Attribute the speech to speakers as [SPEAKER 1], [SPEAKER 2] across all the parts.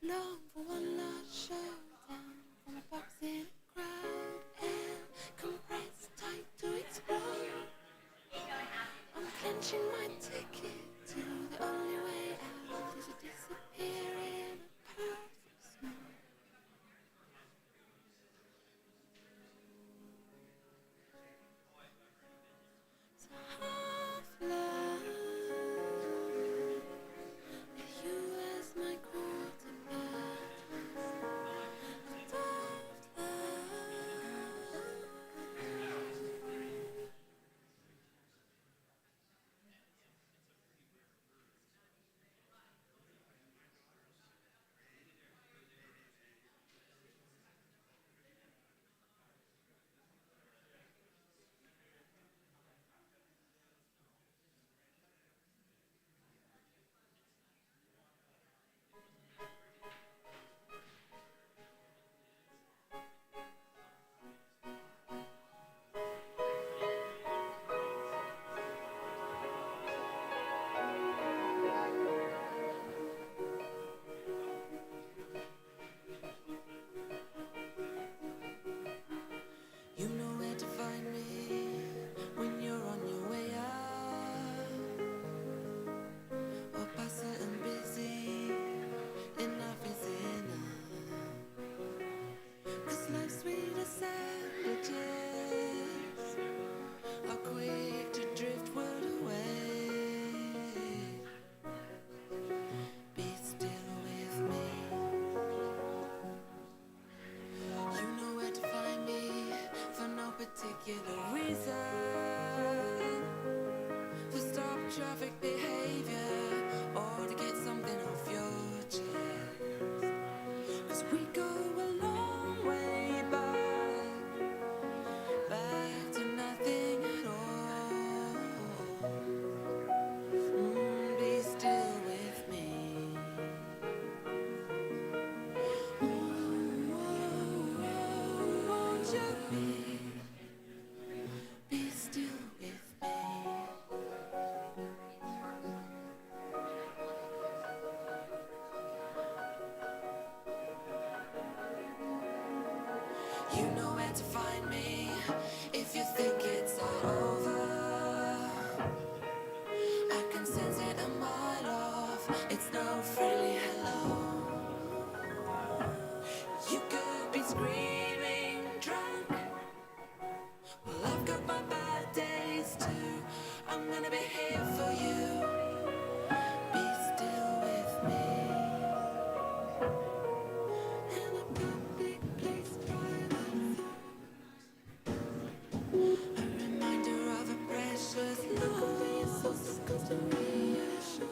[SPEAKER 1] long for one last showdown from a boxing crowd and compressed tight to explode. I'm clenching my ticket to the only way out is to disappear in a puff of smoke. So half love, with you as my quarterback. Half love. You know where to find me when you're on your way out. Or bustle and busy, enough is enough. 'Cause life's sweet as sandwiches are quick to drift word away. Be still with me. You know where to find me for no particular reason. To stop traffic behavior or to get something off your chest. 'Cause we go a long way back to nothing at all. Be still with me. Won't you be still with me? You know where to find me if you think it's all over. I can sense it a mile off. It's no friendly hello. You could be screaming drunk. Well, I've got my bad days too. I'm gonna be here for you. Be still with me. In a public place, private thought. A reminder of a precious love. Could be a source of constant reassurance.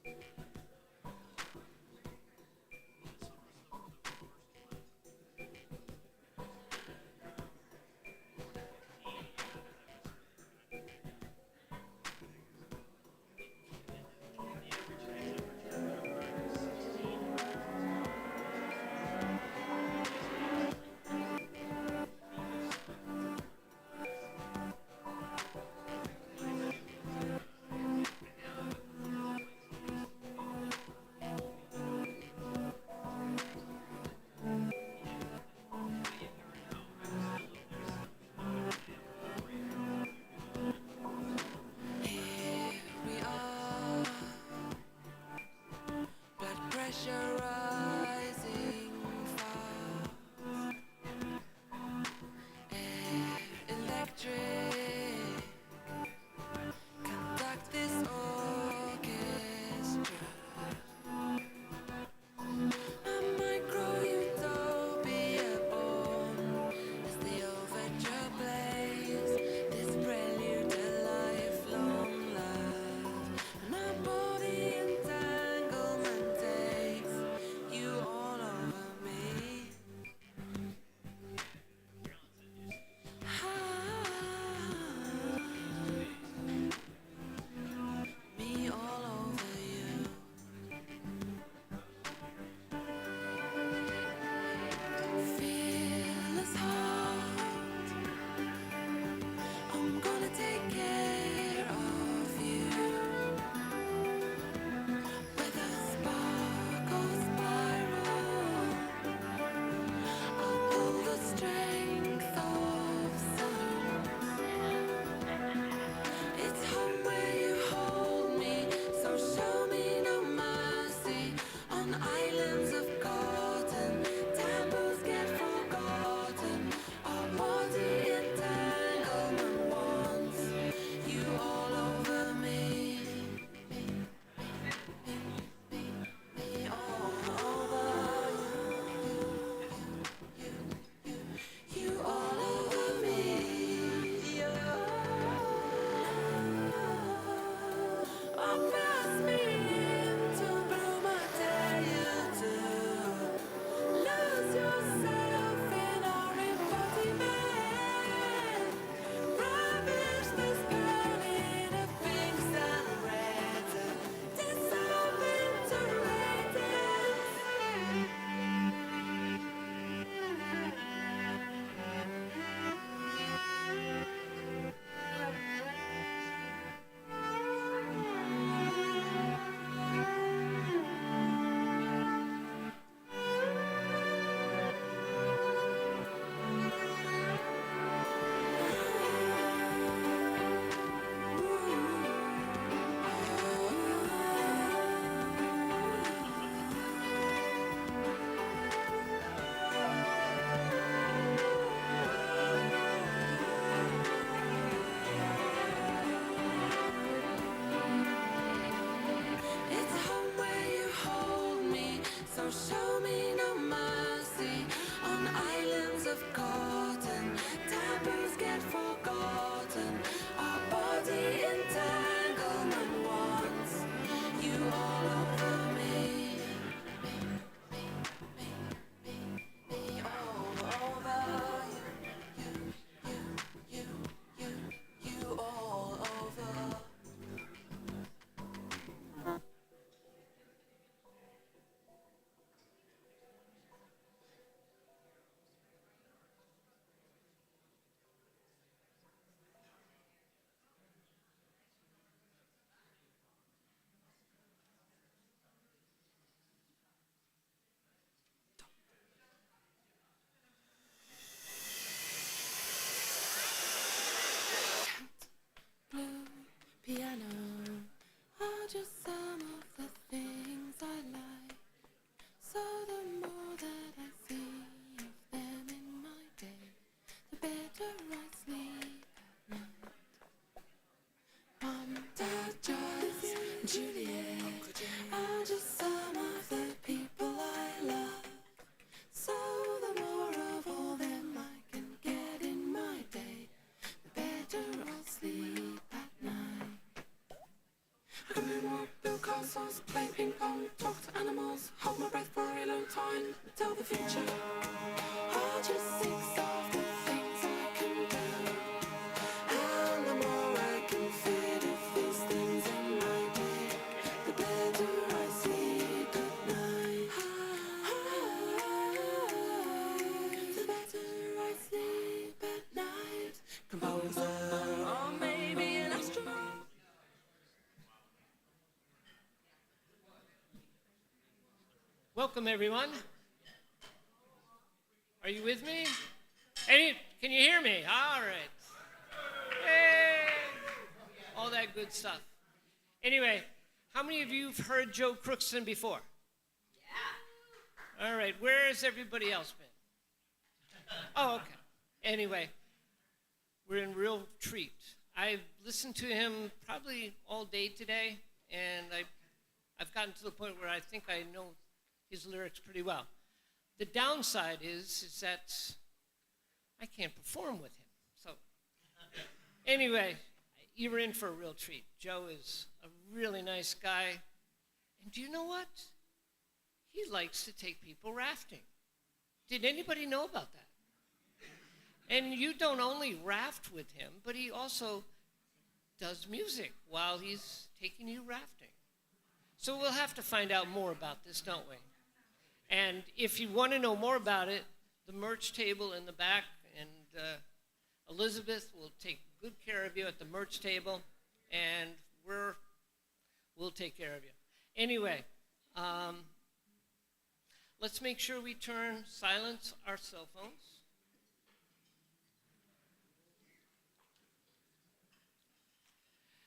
[SPEAKER 1] We are blood pressure rising fast, air electric. Conduct this orchestra. A micro-utopia born as the overture plays this prelude to lifelong love. And our body entanglement takes you all over me. Me all over you. Feel as heart. I'm gonna take care of you. With a spark or spiral, I'll pull the strength of sun. It's home where you hold me, so show me no mercy. On islands of cotton, taboos get forgotten. Our body entanglement wants you all over me. Me all over you, all over me. Press me into bloom, I dare you to lose yourself in our embodiment. Ravish this burning of pinks and reds, dissolve into radiance. It's home where you hold me, so show me no mercy. On islands of cotton, taboos get forgotten. Our body entanglement wants you all over me. Me all over you all over. tell the future. I just think of the things I can do, and the more I can fit of these things in my day, the better I sleep at night. The better I sleep at night. Composer, or maybe an astronaut.
[SPEAKER 2] Welcome, everyone. Are you with me? Can you hear me? All right. Hey! All that good stuff. Anyway, how many of you have heard Joe Crookston before? Yeah. All right. Where has everybody else been? Oh, okay. Anyway, we're in real treat. I've listened to him probably all day today, and I've gotten to the point where I think I know his lyrics pretty well. The downside is that I can't perform with him. So anyway, you're in for a real treat. Joe is a really nice guy. And do you know what? He likes to take people rafting. Did anybody know about that? And you don't only raft with him, but he also does music while he's taking you rafting. So we'll have to find out more about this, don't we? And if you want to know more about it, the merch table in the back, and Elizabeth will take good care of you at the merch table, and we'll take care of you. Anyway, let's make sure we silence our cell phones.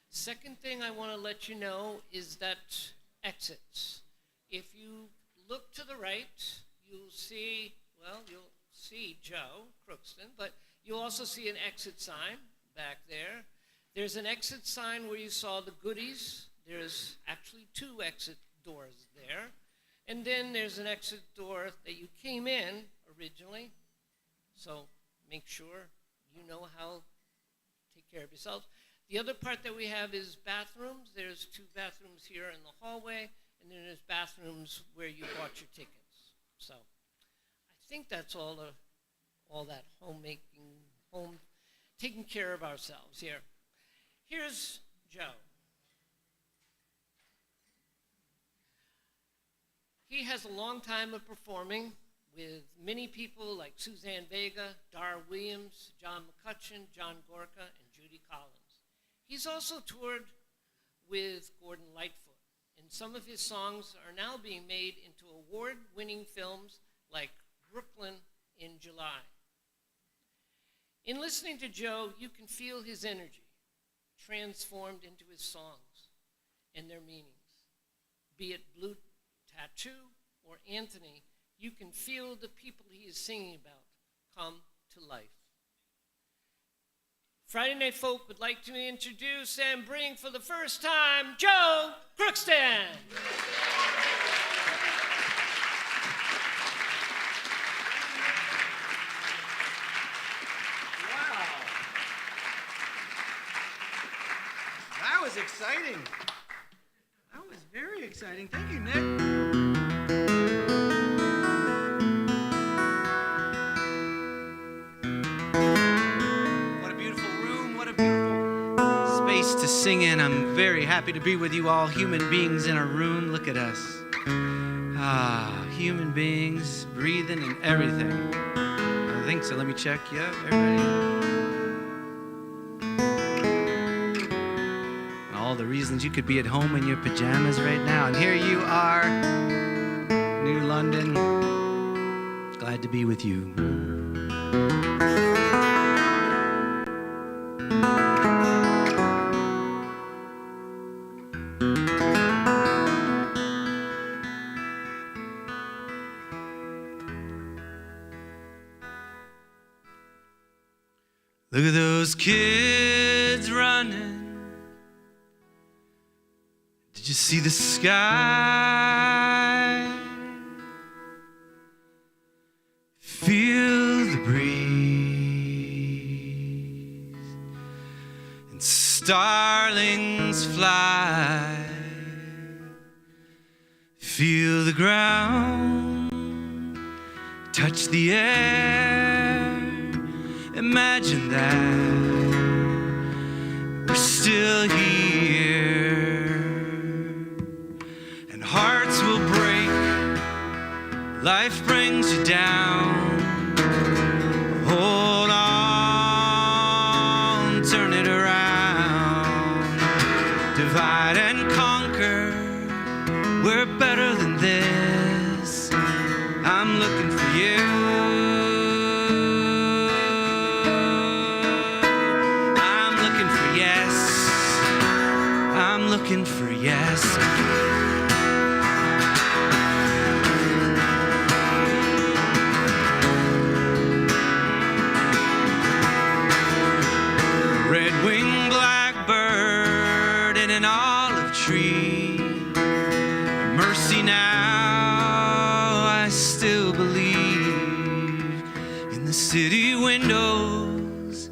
[SPEAKER 2] Second thing I want to let you know is that exits. If you look to the right, you'll see Joe Crookston, but you'll also see an exit sign back there. There's an exit sign where you saw the goodies. There's actually 2 exit doors there. And then there's an exit door that you came in originally. So make sure you know how to take care of yourselves. The other part that we have is bathrooms. There's 2 bathrooms here in the hallway. And then there's bathrooms where you bought your tickets. So I think that's all that taking care of ourselves here. Here's Joe. He has a long time of performing with many people like Suzanne Vega, Dar Williams, John McCutcheon, John Gorka, and Judy Collins. He's also toured with Gordon Lightfoot. And some of his songs are now being made into award-winning films like Brooklyn in July. In listening to Joe, you can feel his energy transformed into his songs and their meanings. Be it Blue Tattoo or Anthony, you can feel the people he is singing about come to life. Friday Night Folk would like to introduce and bring for the first time Joe Crookston.
[SPEAKER 3] Wow. That was exciting. That was very exciting. Thank you, Nick. To sing in. I'm very happy to be with you all, human beings in a room. Look at us. Human beings, breathing and everything. I think so. Let me check. Yeah, everybody. All the reasons you could be at home in your pajamas right now. And here you are, New London. Glad to be with you. Look at those kids running. Did you see the sky? Feel the breeze. And starlings fly. Feel the ground touch the air. Imagine that we're still here, and hearts will break. Life brings you down. Hold on, turn it around. Divide and conquer. We're better than this. I'm looking for you. I'm looking for yes. I'm looking for yes. Red-winged blackbird in an olive tree. Mercy now, I still believe in the city windows,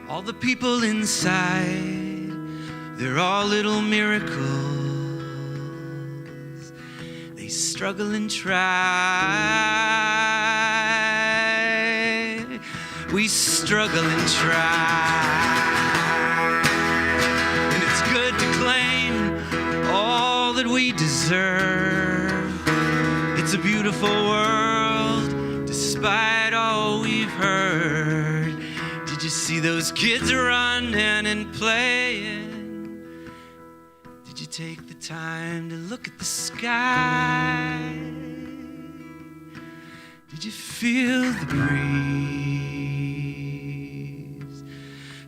[SPEAKER 3] all the people inside, they're all little miracles. They struggle and try. We struggle and try. And it's good to claim all that we deserve. It's a beautiful world, despite all we've heard. Did you see those kids running and playing? Did you take the time to look at the sky? Did you feel the breeze?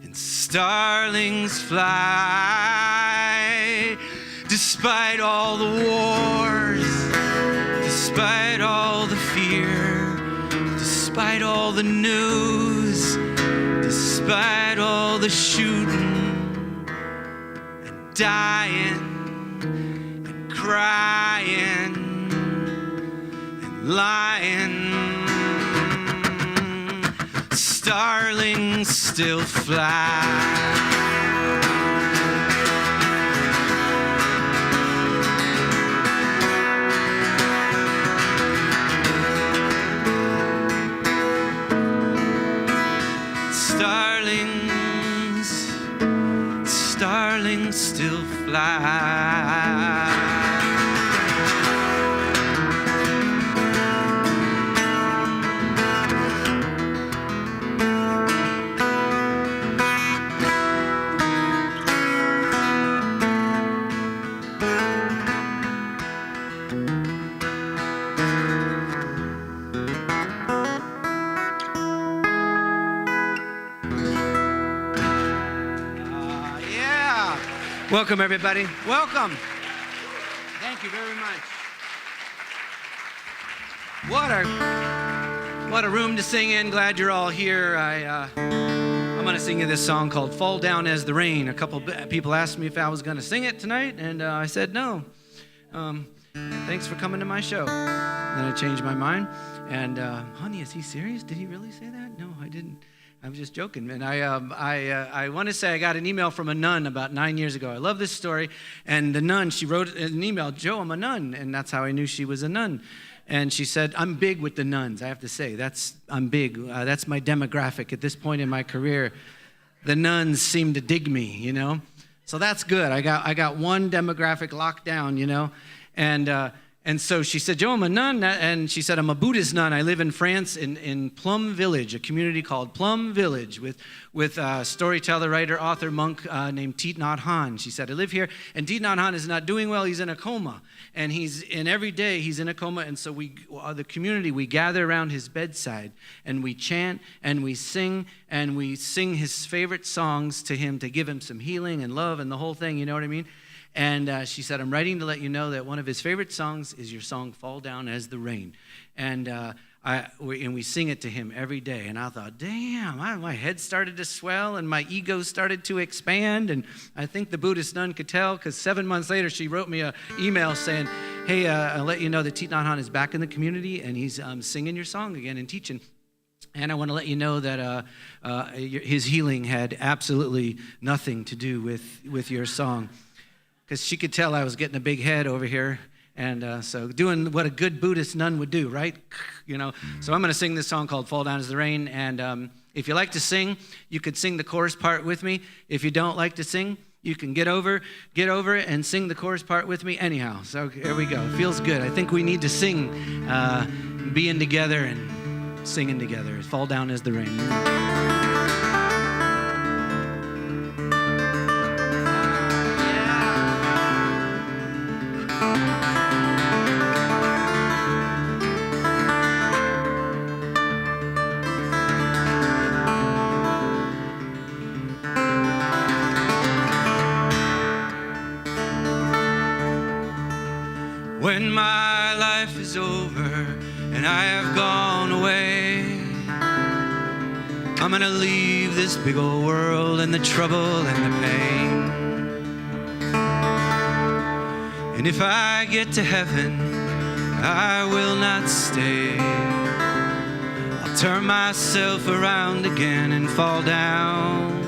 [SPEAKER 3] And starlings fly. Despite all the wars, despite all the fear, despite all the news, despite all the shooting and dying and crying and lying, starlings still fly. Starlings still fly. Welcome, everybody. Welcome. Thank you very much. What a room to sing in. Glad you're all here. I'm going to sing you this song called Fall Down as the Rain. A couple people asked me if I was going to sing it tonight, and I said no. Thanks for coming to my show. Then I changed my mind. And, honey, is he serious? Did he really say that? No, I didn't. I'm just joking, man. I want to say I got an email from a nun about 9 years ago. I love this story. And the nun, she wrote an email, Joe, I'm a nun. And that's how I knew she was a nun. And she said, I'm big with the nuns, I have to say. I'm big. That's my demographic at this point in my career. The nuns seem to dig me, you know. So that's good. I got one demographic locked down, you know. And so she said, Joe, I'm a nun. And she said, I'm a Buddhist nun. I live in France in Plum Village, a community called Plum Village with a storyteller, writer, author, monk named Thich Nhat Hanh. She said, I live here. And Thich Nhat Hanh is not doing well. He's in a coma. And every day he's in a coma. And so the community, we gather around his bedside and we chant and we sing his favorite songs to him to give him some healing and love and the whole thing. You know what I mean? And she said, I'm writing to let you know that one of his favorite songs is your song, Fall Down as the Rain. And we sing it to him every day. And I thought, damn, my head started to swell and my ego started to expand. And I think the Buddhist nun could tell, because 7 months later, she wrote me an email saying, hey, I'll let you know that Thich Nhat Hanh is back in the community and he's singing your song again and teaching. And I want to let you know that his healing had absolutely nothing to do with your song. Because she could tell I was getting a big head over here. And so doing what a good Buddhist nun would do, right? So I'm going to sing this song called Fall Down as the Rain. And if you like to sing, you could sing the chorus part with me. If you don't like to sing, you can get over and sing the chorus part with me anyhow. So here we go. It feels good. I think we need to sing, being together and singing together. Fall Down as the Rain. When my life is over and I have gone away, I'm gonna leave this big old world and the trouble and the pain. And if I get to heaven, I will not stay. I'll turn myself around again and fall down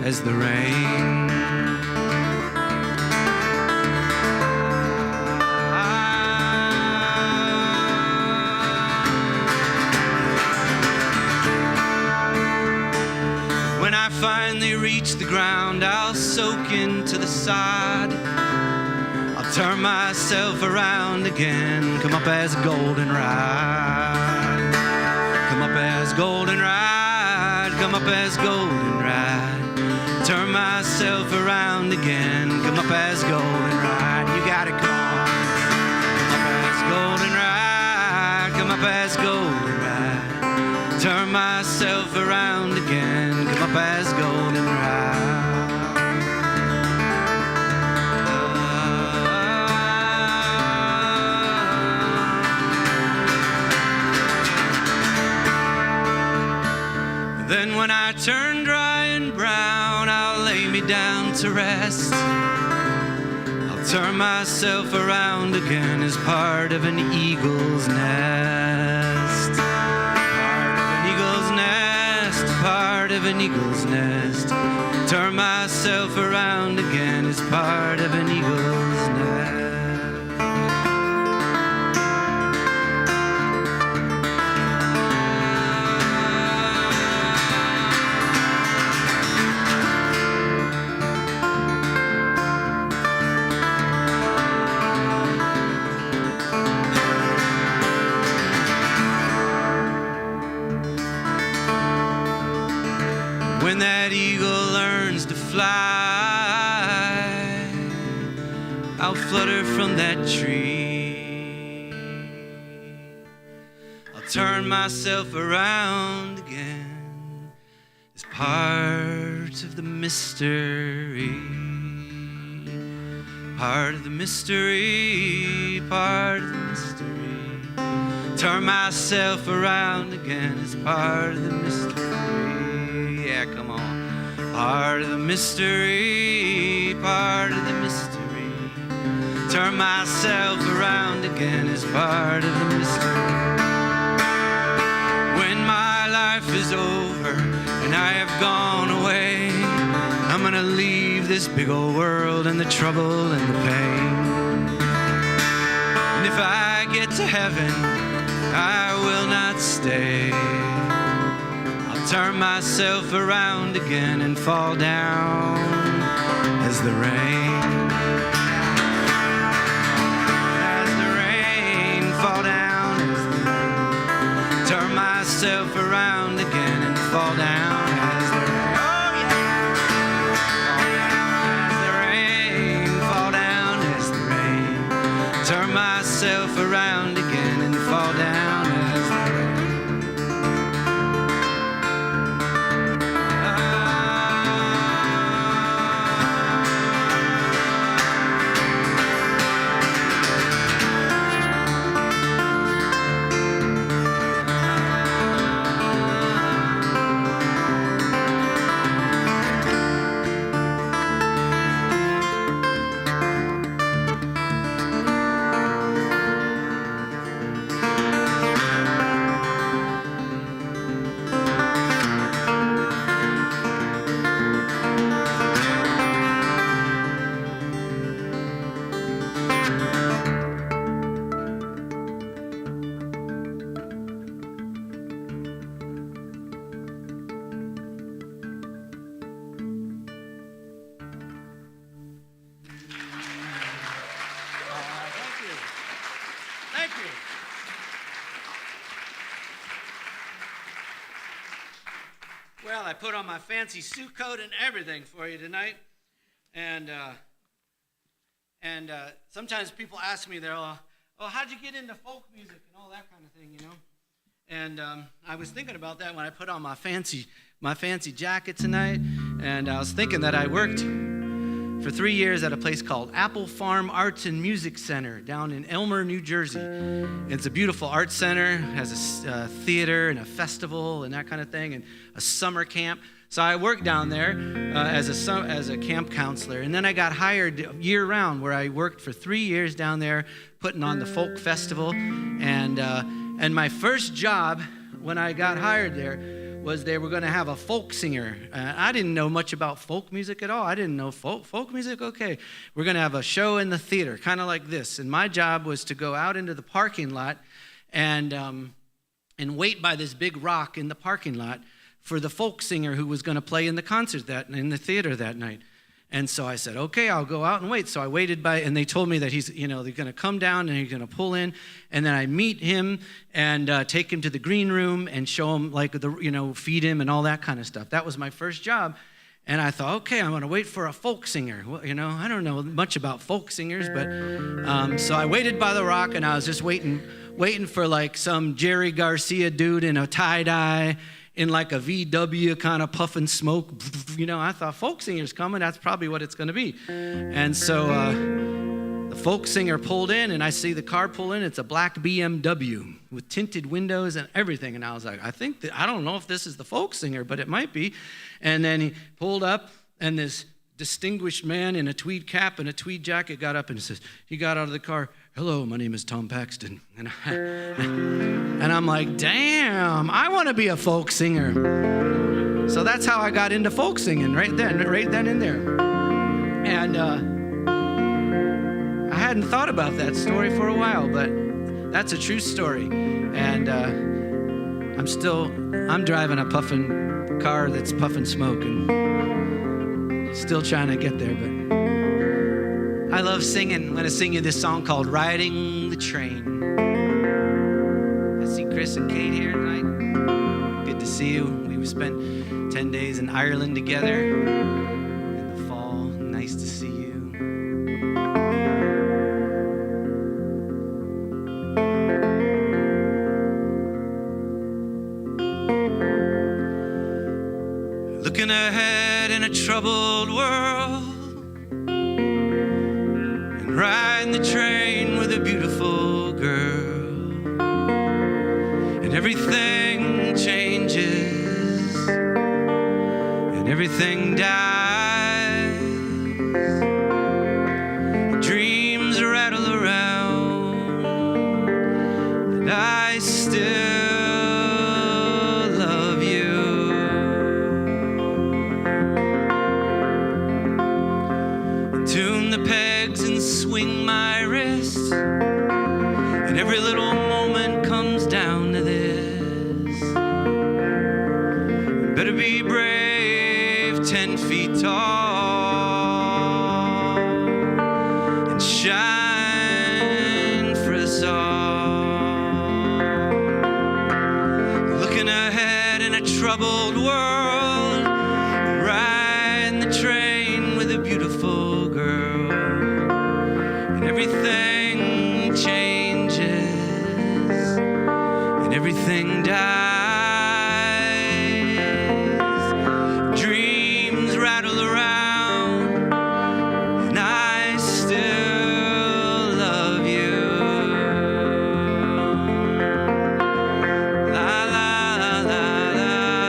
[SPEAKER 3] as the rain. When I finally reach the ground, I'll soak into the sod. I'll turn myself around again, come up as goldenrod. Come up as goldenrod, come up as goldenrod. Turn myself around again, come up as goldenrod. You got it, come on. Come up as goldenrod, come up as goldenrod. Turn myself around again, come up as goldenrod. Then when I turn dry and brown, I'll lay me down to rest. I'll turn myself around again as part of an eagle's nest. Part of an eagle's nest. Turn myself around again as part of an eagle's nest. When that eagle learns to fly, I'll flutter from that tree. I'll turn myself around again as part of the mystery. Part of the mystery, part of the mystery. Turn myself around again as part of the mystery. Yeah, come on. Part of the mystery, part of the mystery. Turn myself around again as part of the mystery. When my life is over and I have gone away, I'm gonna leave this big old world and the trouble and the pain. And if I get to heaven, I will not stay. Turn myself around again and fall down as the rain. As the rain, fall down as the rain. Turn myself around again and fall down as the rain. Oh yeah. As the rain, fall down as the rain. Turn myself around again and fall down as the rain. Well, I put on my fancy suit coat and everything for you tonight. And sometimes people ask me, they're all, oh, how'd you get into folk music and all that kind of thing, you know? And I was thinking about that when I put on my fancy jacket tonight. And I was thinking that I worked for 3 years at a place called Apple Farm Arts and Music Center down in Elmer, New Jersey. It's a beautiful art center, has a theater and a festival and that kind of thing, and a summer camp. So I worked down there as a camp counselor, and then I got hired year-round, where I worked for 3 years down there putting on the folk festival. And my first job when I got hired there was they were going to have a folk singer. I didn't know much about folk music at all. I didn't know folk music. Okay, we're going to have a show in the theater, kind of like this. And my job was to go out into the parking lot and wait by this big rock in the parking lot for the folk singer who was going to play in the concert in the theater that night. And so I said, okay, I'll go out and wait. So I waited and they told me that they're going to come down and he's going to pull in. And then I meet him and take him to the green room and show him, feed him and all that kind of stuff. That was my first job. And I thought, okay, I'm going to wait for a folk singer. Well, I don't know much about folk singers, but so I waited by the rock and I was just waiting for like some Jerry Garcia dude in a tie-dye, in like a VW kind of puffing smoke. I thought folk singer's coming. That's probably what it's going to be. And so the folk singer pulled in, and I see the car pull in. It's a black BMW with tinted windows and everything. And I was like, I don't know if this is the folk singer, but it might be. And then he pulled up, and this distinguished man in a tweed cap and a tweed jacket got up and he got out of the car. Hello, my name is Tom Paxton. And I'm like, damn, I want to be a folk singer. So that's how I got into folk singing, right then and there. And I hadn't thought about that story for a while, but that's a true story. And I'm driving a puffing car that's puffing smoke and still trying to get there, but I love singing. I'm going to sing you this song called Riding the Train. I see Chris and Kate here tonight. Good to see you. We spent 10 days in Ireland together in the fall. Nice to see you. Looking ahead in a troubled world, riding the train with a beautiful girl, and everything changes and everything dies. Dreams rattle around and I still love you. Tune the pegs and swing my wrist, and every little moment comes down to this. Better be brave, 10 feet tall, and shine for us all. Looking ahead in a troubled world, riding the train with a beautiful girl, and everything changes and everything dies. Dreams rattle around and I still love you. La la la la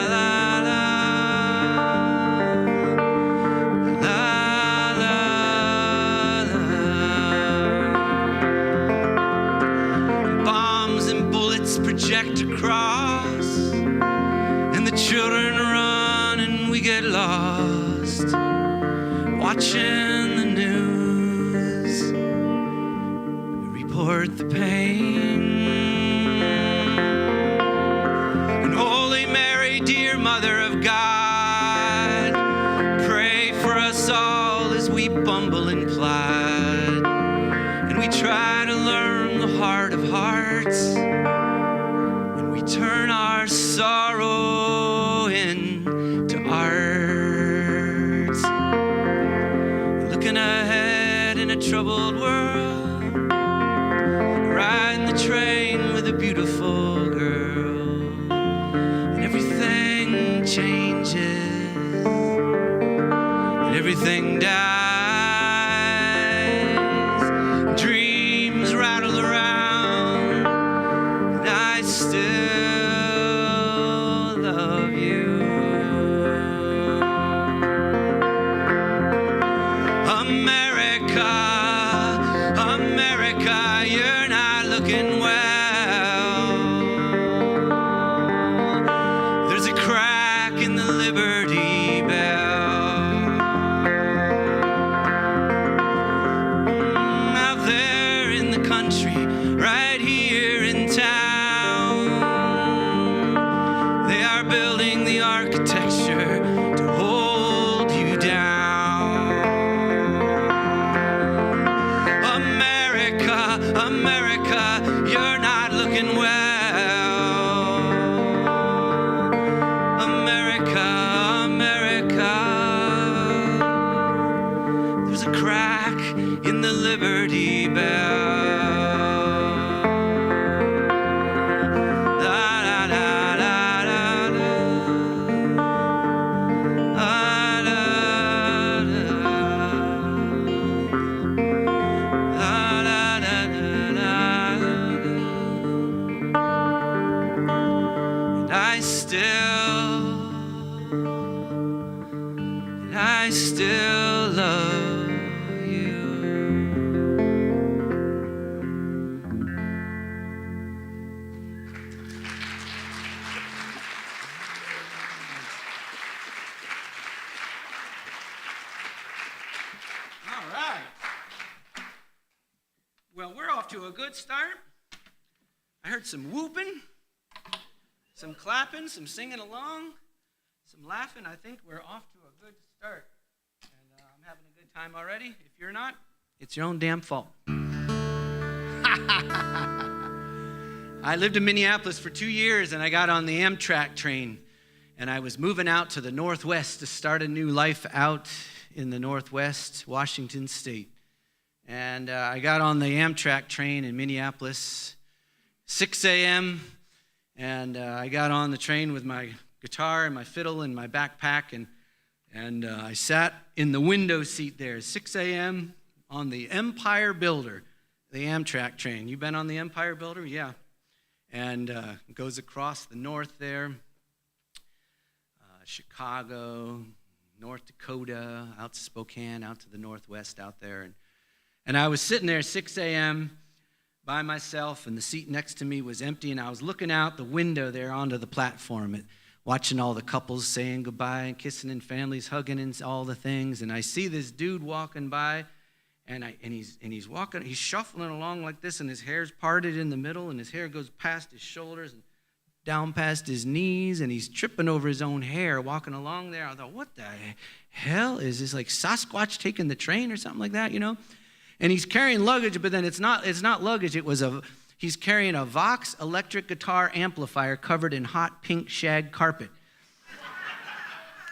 [SPEAKER 3] la la. La la la. Bombs and bullets project across, and the children run and we get lost, watching the news report the pain. And Holy Mary, dear Mother of God, pray for us all as we bumble and plod, and we try to learn the heart of hearts. We turn our sorrow in troubled world, riding the train with a beautiful girl, and everything changes, and everything dies, dreams rattle around, and I still love you. America, America, you're not looking well. There's a crack in the Liberty Bell. Out there in the country, right here in town, they are building the architecture to hold you down. America, you're not looking well. America, America, there's a crack in the Liberty Bell. La, la, la, la, la, la, la, I still love you. All right. Well, we're off to a good start. I heard some whooping, some clapping, some singing along, some laughing. I think we're off to a good start. And I'm having a good time already. If you're not, it's your own damn fault. I lived in Minneapolis for 2 years, and I got on the Amtrak train. And I was moving out to the Northwest to start a new life out in the Northwest, Washington State. And I got on the Amtrak train in Minneapolis, 6 a.m., and I got on the train with my guitar and my fiddle and my backpack, and I sat in the window seat there, 6 a.m. on the Empire Builder, the Amtrak train. You been on the Empire Builder? Yeah. And it goes across the north there, Chicago, North Dakota, out to Spokane, out to the Northwest out there. And I was sitting there 6 a.m. by myself, and the seat next to me was empty, and I was looking out the window there onto the platform, watching all the couples saying goodbye and kissing and families hugging and all the things. And I see this dude walking by, and he's walking, he's shuffling along like this, and his hair's parted in the middle, and his hair goes past his shoulders and down past his knees, and he's tripping over his own hair walking along there. I thought, what the hell is this, like Sasquatch taking the train or something like that, you know? And he's carrying luggage, but then it's not luggage. He's carrying a Vox electric guitar amplifier covered in hot pink shag carpet.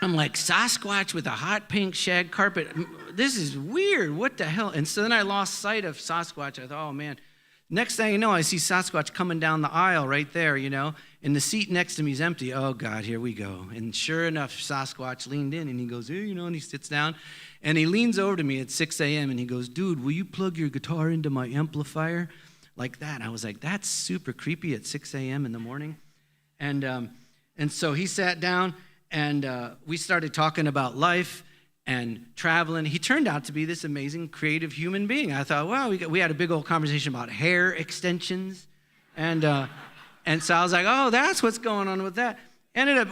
[SPEAKER 3] I'm like, Sasquatch with a hot pink shag carpet. This is weird. What the hell? And so then I lost sight of Sasquatch. I thought, oh man. Next thing you know, I see Sasquatch coming down the aisle right there, you know, and the seat next to me is empty. Oh God, here we go. And sure enough, Sasquatch leaned in and he goes, hey, you know, and he sits down. And he leans over to me at 6 a.m. and he goes, dude, will you plug your guitar into my amplifier? Like that. And I was like, that's super creepy at 6 a.m. in the morning. And so he sat down and we started talking about life and traveling. He turned out to be this amazing, creative human being. I thought, wow, we had a big old conversation about hair extensions. And so I was like, oh, that's what's going on with that.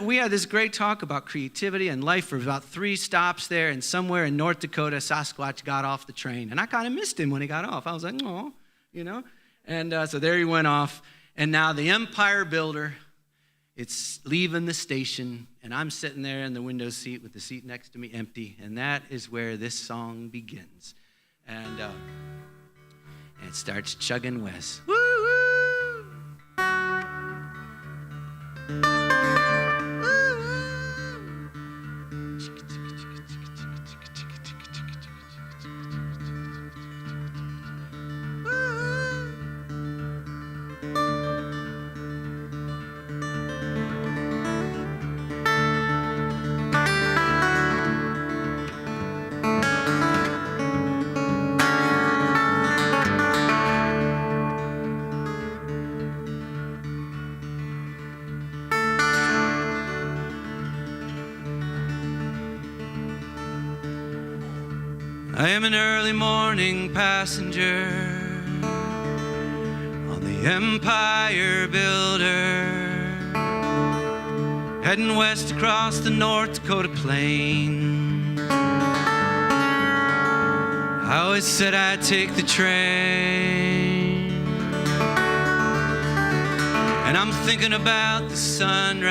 [SPEAKER 3] We had this great talk about creativity and life for about 3 stops there, and somewhere in North Dakota, Sasquatch got off the train. And I kind of missed him when he got off. I was like, oh, you know. And so there he went off. And now the Empire Builder, it's leaving the station, and I'm sitting there in the window seat with the seat next to me empty, and that is where this song begins. And it starts chugging west. Woo-hoo! I am an early morning passenger on the Empire Builder, heading west across the North Dakota plain. I always said I'd take the train, and I'm thinking about the sunrise,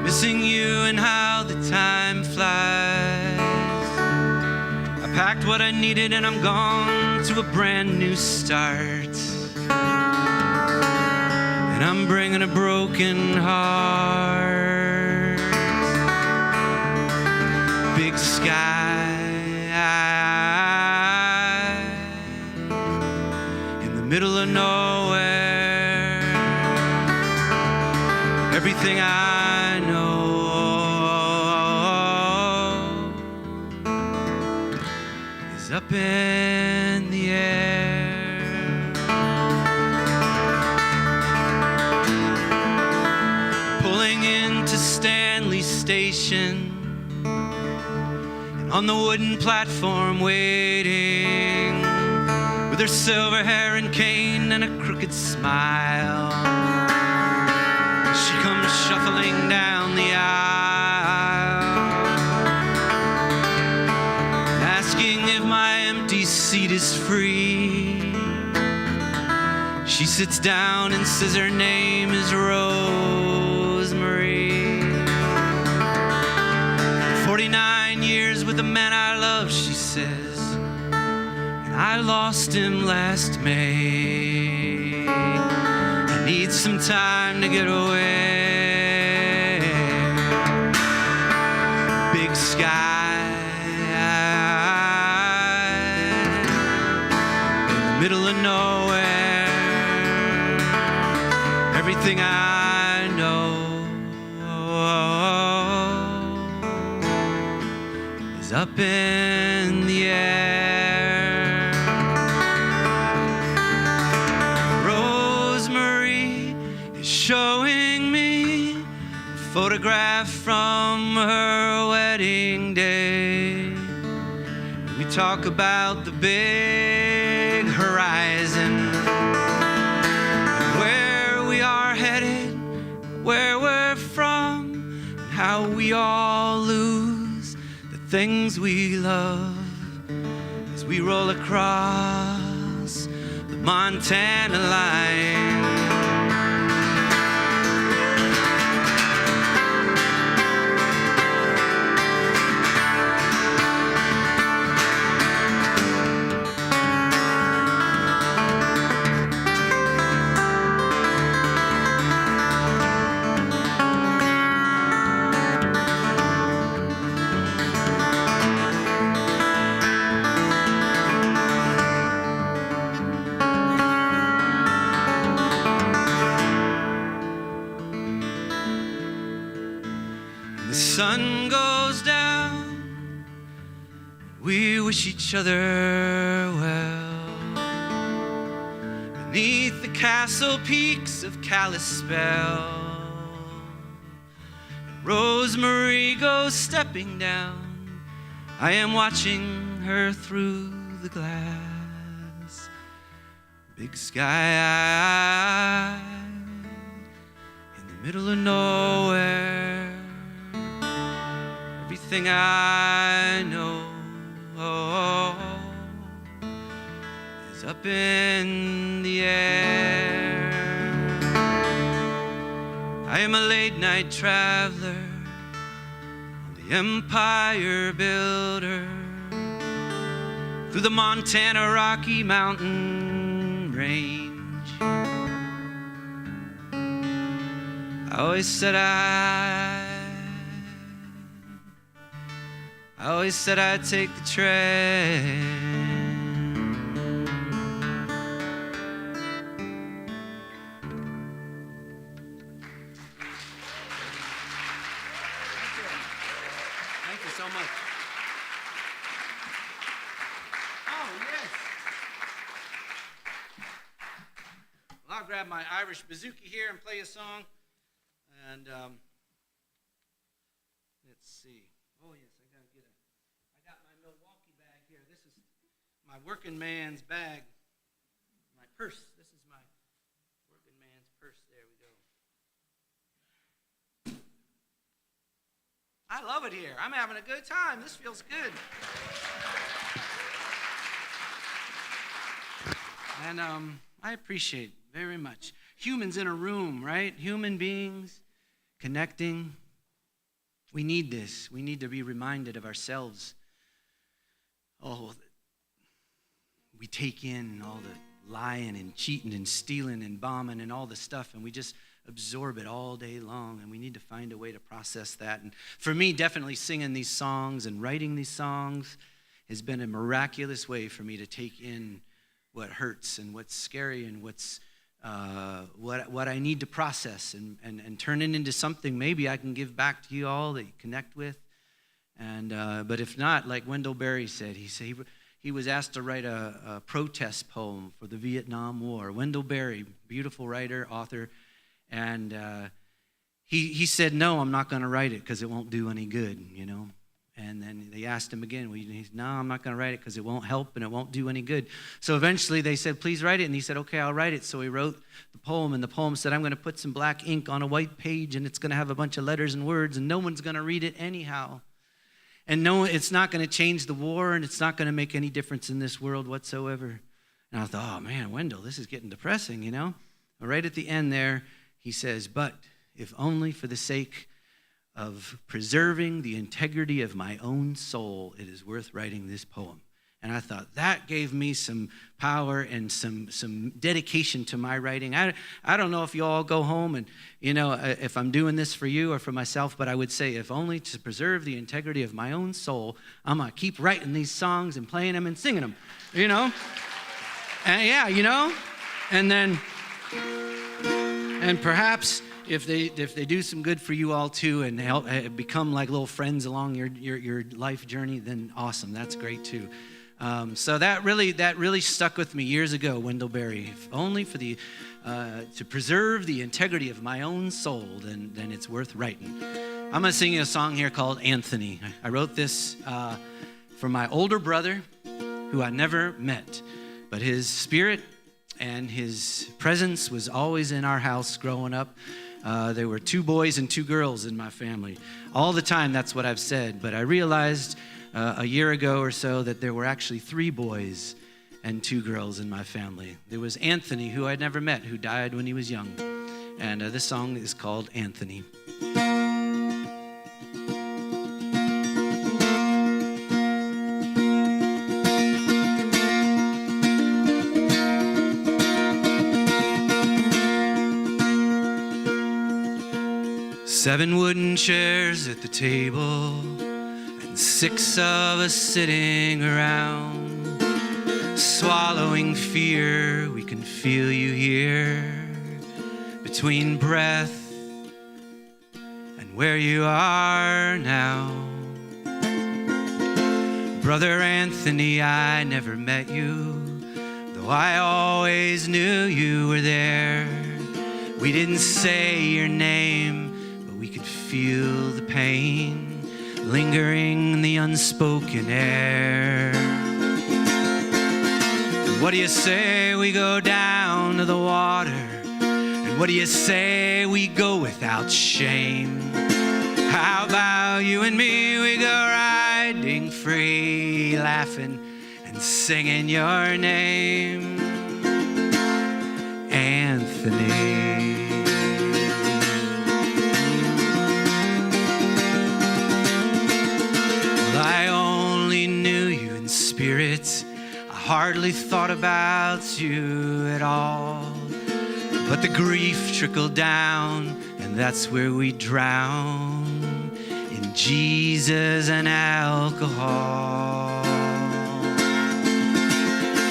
[SPEAKER 3] missing you and how the time flies. I packed what I needed and I'm gone to a brand new start, and I'm bringing a broken heart. Big sky in the middle of nowhere, everything I know is up in the air. Pulling into Stanley Station, and on the wooden platform waiting, with her silver hair and cane and a crooked smile, she comes shuffling down the aisle, asking if my empty seat is free. She sits down and says her name is Rosemary. 49 years with the man I love, she says, and I lost him last May. I need some time to get away. Big sky in the middle of nowhere, everything I know is up in the air. Rosemary is showing me a photograph from her wedding day. We talk about the big horizon, where we are headed, where we're from, and how we all lose the things we love as we roll across the Montana line. The sun goes down, we wish each other well, beneath the castle peaks of Kalispell. And Rosemary goes stepping down, I am watching her through the glass. Big sky in the middle of nowhere, everything I know is up in the air. I am a late night traveler on the Empire Builder, through the Montana Rocky Mountain Range. I always said I'd take the train. Thank you so much. Oh, yes. Well, I'll grab my Irish bouzouki here and play a song. And let's see. Oh, yes, I got my working man's bag, my purse. This is my working man's purse. There we go. I love it here. I'm having a good time. This feels good. And I appreciate very much. Humans in a room, right? Human beings connecting. We need this. We need to be reminded of ourselves. Oh, we take in all the lying and cheating and stealing and bombing and all the stuff, and we just absorb it all day long, and we need to find a way to process that. And for me, definitely singing these songs and writing these songs has been a miraculous way for me to take in what hurts and what's scary and what's what I need to process and turn it into something maybe I can give back to you all that you connect with. And but if not, like Wendell Berry said, he was asked to write a protest poem for the Vietnam War. Wendell Berry, beautiful writer, author, and he said, no, I'm not going to write it because it won't do any good, you know. And then they asked him again. He said, no, I'm not going to write it because it won't help and it won't do any good. So eventually they said, please write it. And he said, okay, I'll write it. So he wrote the poem, and the poem said, I'm going to put some black ink on a white page, and it's going to have a bunch of letters and words, and no one's going to read it anyhow. And no, it's not going to change the war, and it's not going to make any difference in this world whatsoever. And I thought, oh, man, Wendell, this is getting depressing, you know. Right at the end there, he says, but if only for the sake of preserving the integrity of my own soul, it is worth writing this poem. And I thought that gave me some power and some dedication to my writing. I don't know if you all go home and, you know, if I'm doing this for you or for myself, but I would say if only to preserve the integrity of my own soul, I'm going to keep writing these songs and playing them and singing them, you know? And yeah, you know? And then, and perhaps if they do some good for you all too and help become like little friends along your life journey, then awesome. That's great too. So that really stuck with me years ago, Wendell Berry. If only for the to preserve the integrity of my own soul, then it's worth writing. I'm gonna sing you a song here called Anthony. I wrote this for my older brother, who I never met, but his spirit and his presence was always in our house growing up. There were 2 boys and 2 girls in my family. All the time, that's what I've said. But I realized a year ago or so that there were actually 3 boys and 2 girls in my family. There was Anthony, who I'd never met, who died when he was young. And this song is called Anthony. 7 wooden chairs at the table, and 6 of us sitting around, swallowing fear. We can feel you here, between breath and where you are now. Brother Anthony, I never met you, though I always knew you were there. We didn't say your name, we could feel the pain lingering in the unspoken air. And what do you say we go down to the water? And what do you say we go without shame? How about you and me? We go riding free, laughing and singing your name, Anthony. I only knew you in spirit. I hardly thought about you at all. But the grief trickled down, and that's where we drown, in Jesus and alcohol.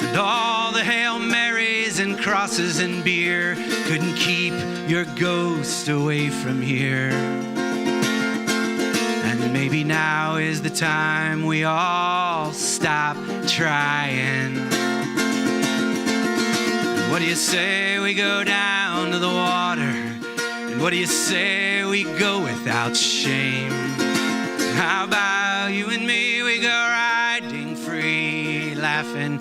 [SPEAKER 3] And all the Hail Marys and crosses and beer couldn't keep your ghost away from here. And maybe now is the time we all stop trying. And what do you say we go down to the water? And what do you say we go without shame? How about you and me? We go riding free, laughing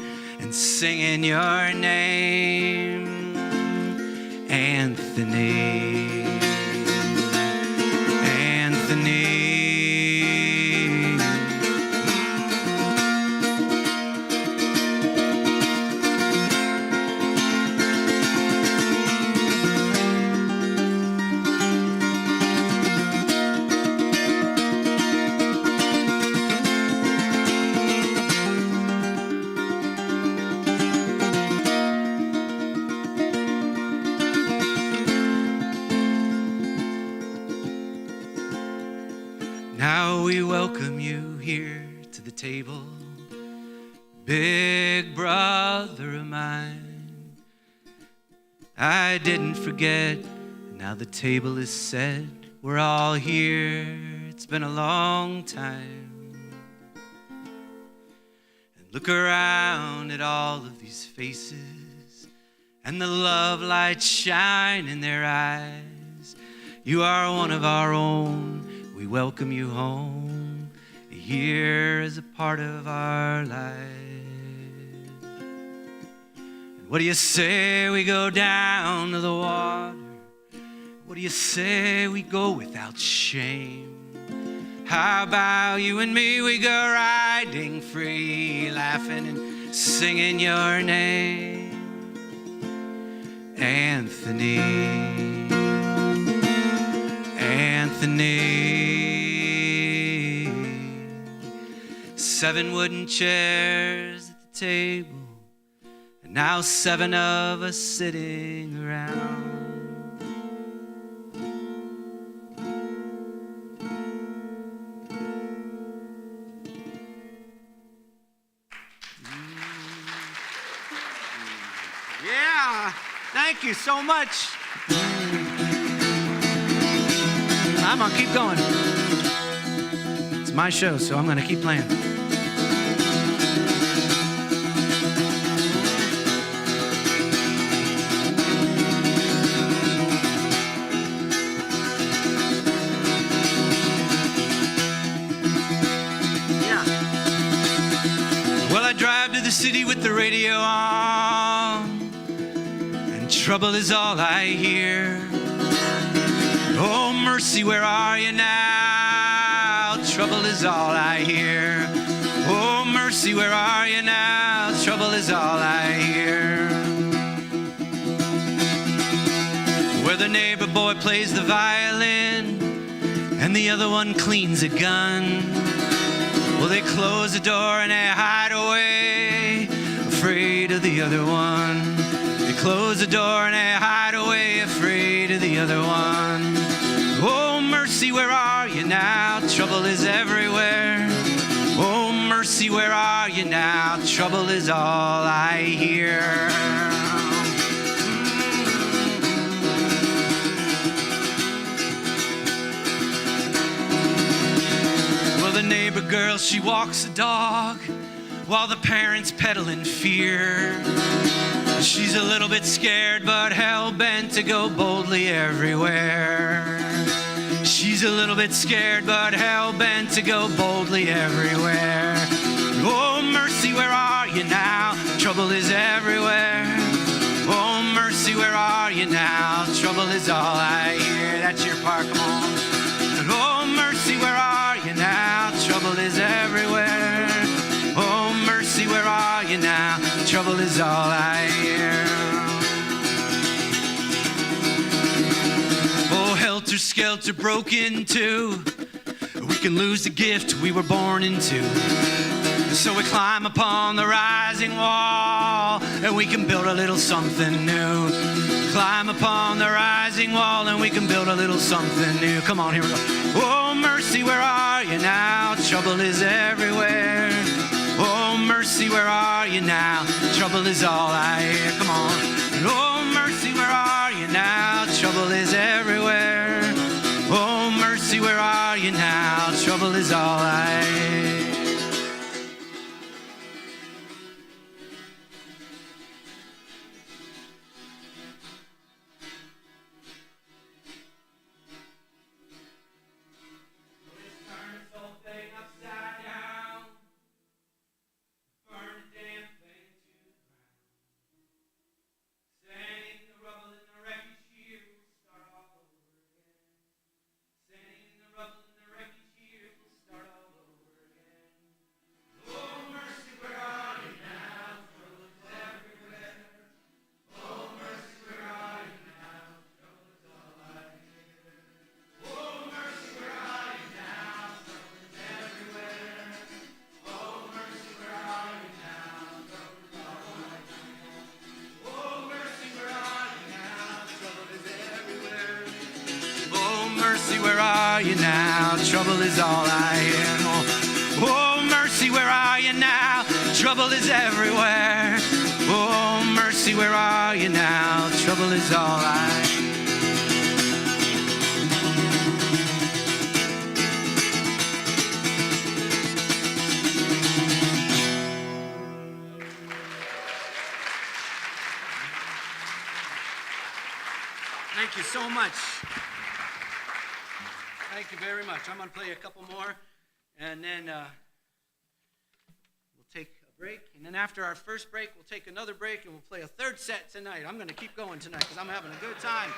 [SPEAKER 3] singing your name, Anthony, Anthony. Now we welcome you here to the table, big brother of mine. I didn't forget, now the table is set. We're all here, it's been a long time. And look around at all of these faces, and the love light shine in their eyes. You are one of our own. We welcome you home, here as a part of our life. And what do you say we go down to the water? What do you say we go without shame? How about you and me, we go riding free, laughing and singing your name, Anthony, Anthony. 7 wooden chairs at the table, and now 7 of us sitting around. Yeah, thank you so much. I'm gonna keep going. It's my show, so I'm gonna keep playing. Yeah. Well, I drive to the city with the radio on, and trouble is all I hear. Oh, mercy, where are you now? Trouble is all I hear. Oh, mercy, where are you now? Trouble is all I hear. Where the neighbor boy plays the violin and the other one cleans a gun. Well, they close the door and they hide away, afraid of the other one. They close the door and they hide away, afraid of the other one. Oh, mercy, where are you now? Trouble is everywhere. Oh, mercy, where are you now? Trouble is all I hear. Well, the neighbor girl, she walks the dog while the parents pedal in fear. She's a little bit scared, but hell-bent to go boldly everywhere. She's a little bit scared, but hell-bent to go boldly everywhere. Oh, mercy, where are you now? Trouble is everywhere. Oh, mercy, where are you now? Trouble is all I hear. That's your part, come on. Oh, mercy, where are you now? Trouble is everywhere. Oh, mercy, where are you now? Trouble is all I hear. Oh, helter-skelter broke into. We can lose the gift we were born into. So we climb upon the rising wall, and we can build a little something new. Climb upon the rising wall, and we can build a little something new. Come on, here we go. Oh, mercy, where are you now? Trouble is everywhere. Oh, mercy, where are you now? Trouble is all I hear. Come on. Oh, mercy, where are you now? Trouble is everywhere. Oh, mercy, where are you now? Trouble is all I hear. Burn the damn thing to the ground. are you now? Trouble is all I hear. Oh, mercy, where are you now? Trouble is everywhere. Oh, mercy, where are you now? Trouble is all I hear. Thank you so much. Thank you very much. I'm going to play a couple more, and then we'll take a break. And then after our first break, we'll take another break, and we'll play a third set tonight. I'm going to keep going tonight because I'm having a good time.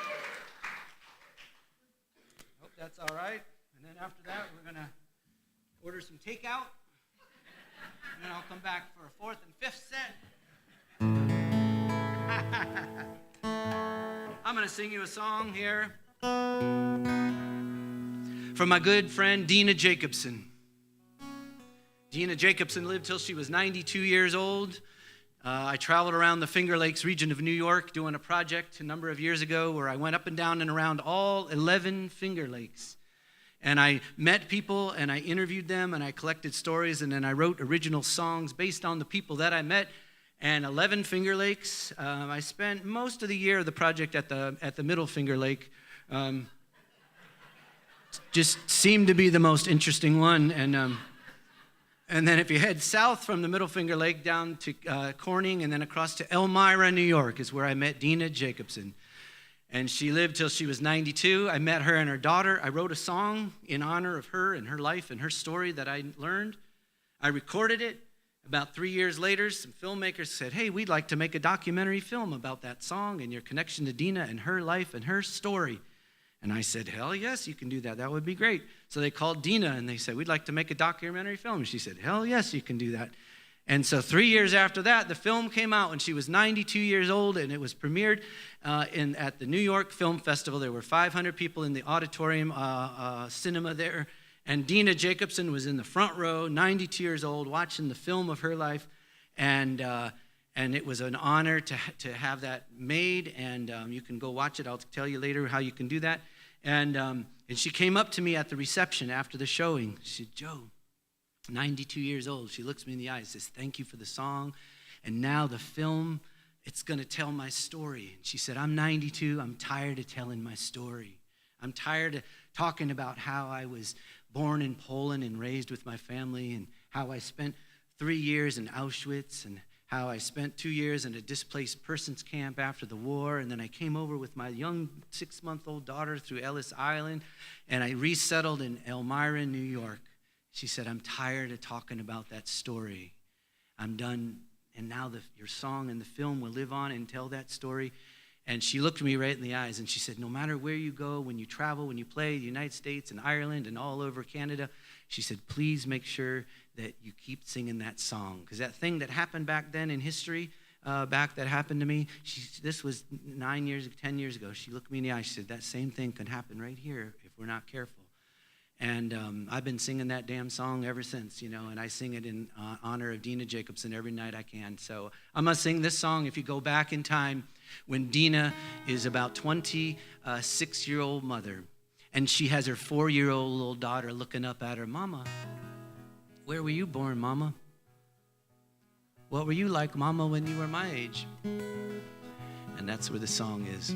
[SPEAKER 3] Hope that's all right. And then after that, we're going to order some takeout. And then I'll come back for a fourth and fifth set. I'm going to sing you a song here from my good friend Dina Jacobson. Dina Jacobson lived till she was 92 years old. I traveled around the Finger Lakes region of New York doing a project a number of years ago where I went up and down and around all 11 Finger Lakes. And I met people and I interviewed them and I collected stories and then I wrote original songs based on the people that I met. And 11 Finger Lakes. I spent most of the year of the project at the Middle Finger Lake. Just seemed to be the most interesting one. And then if you head south from the Middle Finger Lake down to Corning and then across to Elmira, New York is where I met Dina Jacobson. And she lived till she was 92. I met her and her daughter. I wrote a song in honor of her and her life and her story that I learned. I recorded it. About 3 years later, some filmmakers said, hey, we'd like to make a documentary film about that song and your connection to Dina and her life and her story. And I said, hell yes, you can do that. That would be great. So they called Dina and they said, we'd like to make a documentary film. And she said, hell yes, you can do that. And so 3 years after that, the film came out when she was 92 years old and it was premiered at the New York Film Festival. There were 500 people in the auditorium cinema there. And Dina Jacobson was in the front row, 92 years old, watching the film of her life. And it was an honor to have that made. And you can go watch it. I'll tell you later how you can do that. And she came up to me at the reception after the showing. She said, Joe, 92 years old. She looks me in the eyes, says, thank you for the song. And now the film, it's going to tell my story. And she said, I'm 92. I'm tired of telling my story. I'm tired of talking about how I was born in Poland and raised with my family and how I spent 3 years in Auschwitz and how I spent 2 years in a displaced persons camp after the war. And then I came over with my young 6-month-old daughter through Ellis Island and I resettled in Elmira, New York. She said, I'm tired of talking about that story. I'm done. And now your song and the film will live on and tell that story. And she looked me right in the eyes and she said, no matter where you go, when you travel, when you play the United States and Ireland and all over Canada, she said, please make sure that you keep singing that song. Because that thing that happened back then in history, that happened to me, this was 10 years ago. She looked me in the eye. She said, that same thing could happen right here if we're not careful. And I've been singing that damn song ever since, and I sing it in honor of Dina Jacobson every night I can. So I'm going to sing this song if you go back in time when Dina is about 26-year-old mother, and she has her 4-year-old little daughter looking up at her, Mama, where were you born, Mama? What were you like, Mama, when you were my age? And that's where the song is.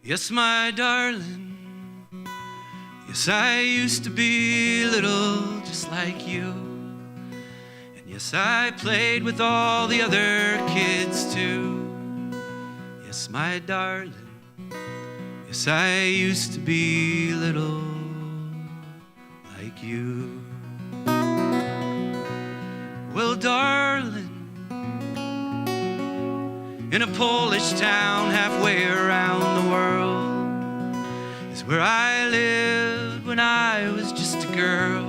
[SPEAKER 3] Yes, my darling, yes, I used to be little just like you. And yes, I played with all the other kids too. Yes, my darling, yes, I used to be little like you. Well, darling, in a Polish town halfway around the world is where I lived when I was just a girl,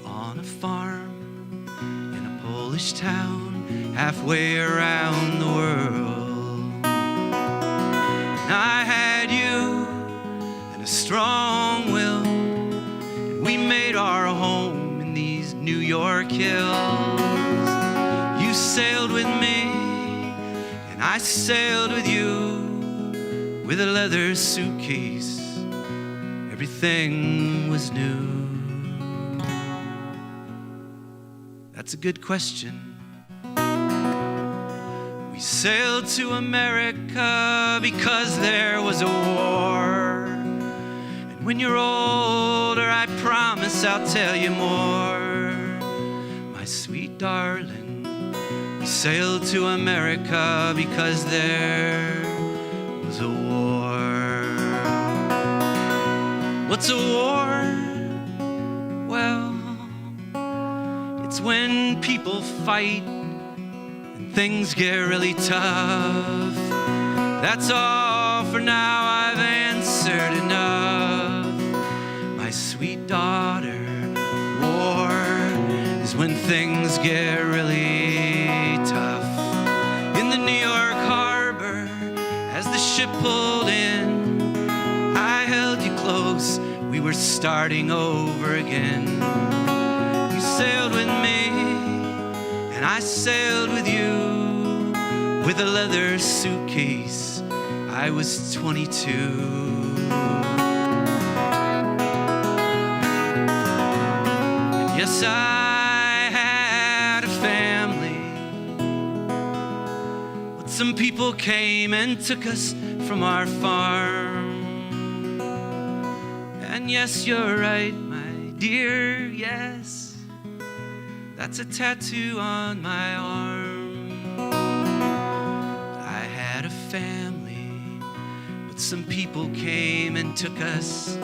[SPEAKER 3] on a farm in a Polish town halfway around the world. And I had you and a strong will, and we made our home in these New New York hills. You sailed with me, and I sailed with you, with a leather suitcase. Everything was new. That's a good question. We sailed to America because there was a war. And when you're older, I promise I'll tell you more. My sweet darling, we sailed to America because there was a war. What's a war? Well, it's when people fight and things get really tough. That's all for now, I've answered enough. My sweet daughter, war is when things get really tough. In the New York harbor, as the ship pulled in, I held you close, we were starting over again. You sailed with me, and I sailed with you, with a leather suitcase. I was 22. And yes, I had a family, but some people came and took us from our farm. And yes, you're right, my dear, yes, that's a tattoo on my arm. I had a family, but some people came and took us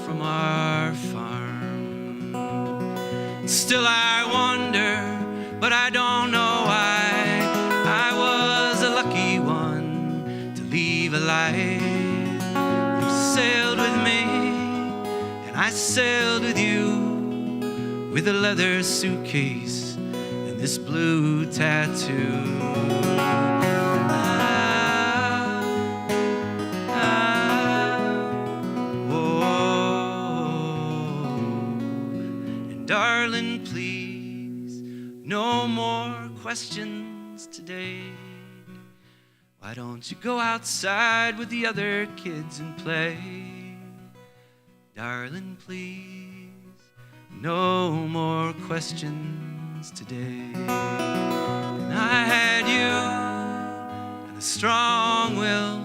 [SPEAKER 3] from our farm. Still I wonder, but I don't know why I was a lucky one to leave alive. You sailed with me, and I sailed with you, with a leather suitcase and this blue tattoo. And darling, please, no more questions today. Why don't you go outside with the other kids and play? Darling, please, no more questions today. And I had you and a strong will.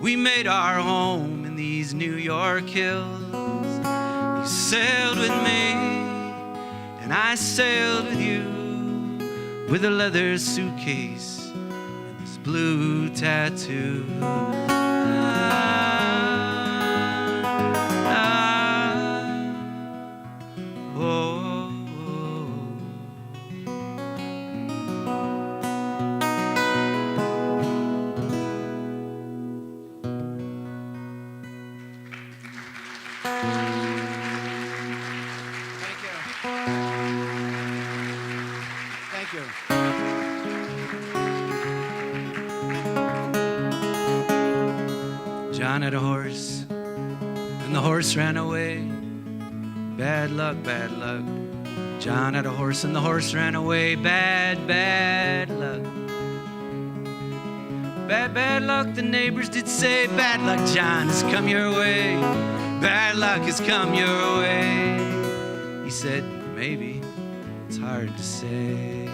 [SPEAKER 3] We made our home in these New York hills. You sailed with me, and I sailed with you, with a leather suitcase and this blue tattoo.
[SPEAKER 4] Thank you.
[SPEAKER 3] John had a horse, and the horse ran away. Bad luck, bad luck. John had a horse, and the horse ran away. Bad, bad luck. Bad, bad luck, the neighbors did say. Bad luck, John, has come your way. Bad luck has come your way. He said, maybe, it's hard to say.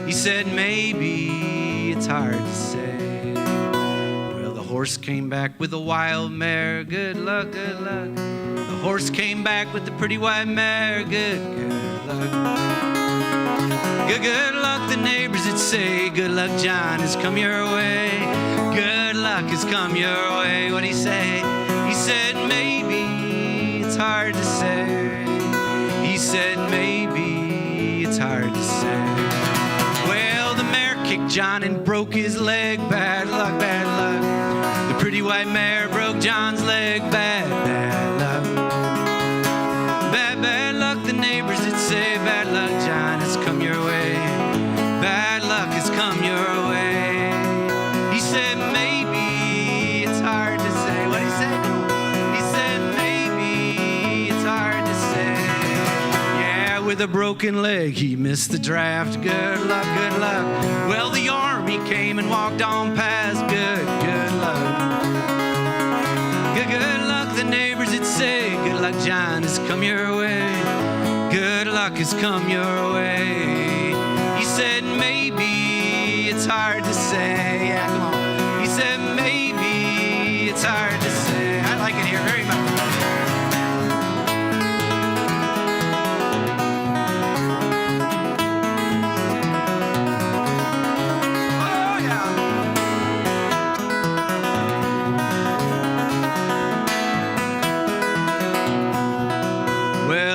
[SPEAKER 3] He said, maybe, it's hard to say. Well, the horse came back with a wild mare. Good luck, good luck. The horse came back with the pretty white mare. Good luck. Good luck, the neighbors would say. Good luck, John, has come your way. Good luck has come your way. What'd he say? He said, maybe, it's hard to say. He said, maybe, it's hard to say. Well, the mare kicked John and broke his leg. Bad luck, bad luck. The pretty white mare broke John's leg. Bad, bad luck. Bad, bad luck, the neighbors would say. Bad luck, John, has come your way. Bad luck has come your way. He said, maybe, it's hard to say. What'd he say? He said, maybe, it's hard to say. Yeah, with a broken leg, he missed the draft. Good luck, good luck. Well, the army came and walked on past. Good luck. Good luck, the neighbors would say. Good luck, John, has come your way. Good luck has come your way. He said, maybe it's hard to say. Yeah, come on. He said, maybe it's hard to say. I like it here very much.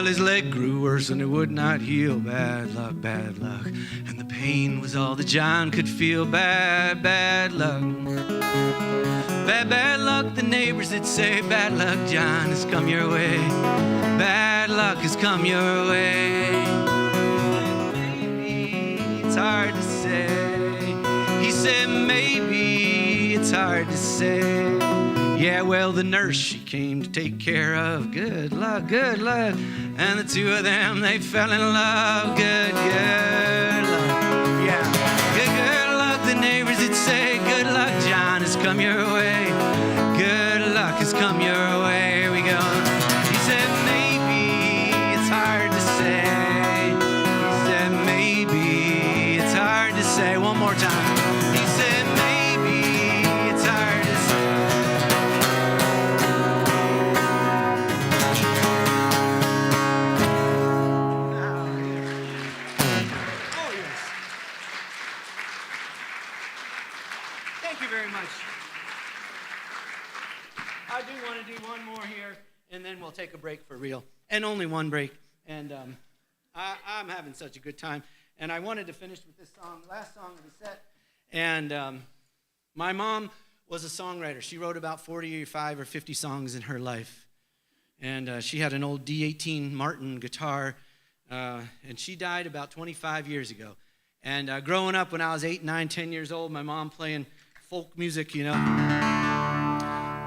[SPEAKER 3] His leg grew worse and it would not heal. Bad luck, bad luck. And the pain was all that John could feel. Bad, bad luck. Bad, bad luck, the neighbors would say. Bad luck, John, has come your way. Bad luck has come your way. Maybe it's hard to say. He said, maybe it's hard to say. Yeah, well, the nurse, she came to take care of. Good luck, good luck. And the two of them, they fell in love. Good luck. Yeah. Good luck, the neighbors would say. Good luck, John, has come your way. Good luck has come your way. Here we go. He said, maybe it's hard to say. He said, maybe it's hard to say. One more time. He said, maybe it's hard to say. Thank you very much. I do want to do one more here, and then we'll take a break for real. And only one break. And I'm having such a good time. And I wanted to finish with this song, last song of the set. And my mom was a songwriter. She wrote about 45 or 50 songs in her life. And she had an old D18 Martin guitar, and she died about 25 years ago. And growing up when I was 8, 9, 10 years old, my mom playing folk music, you know,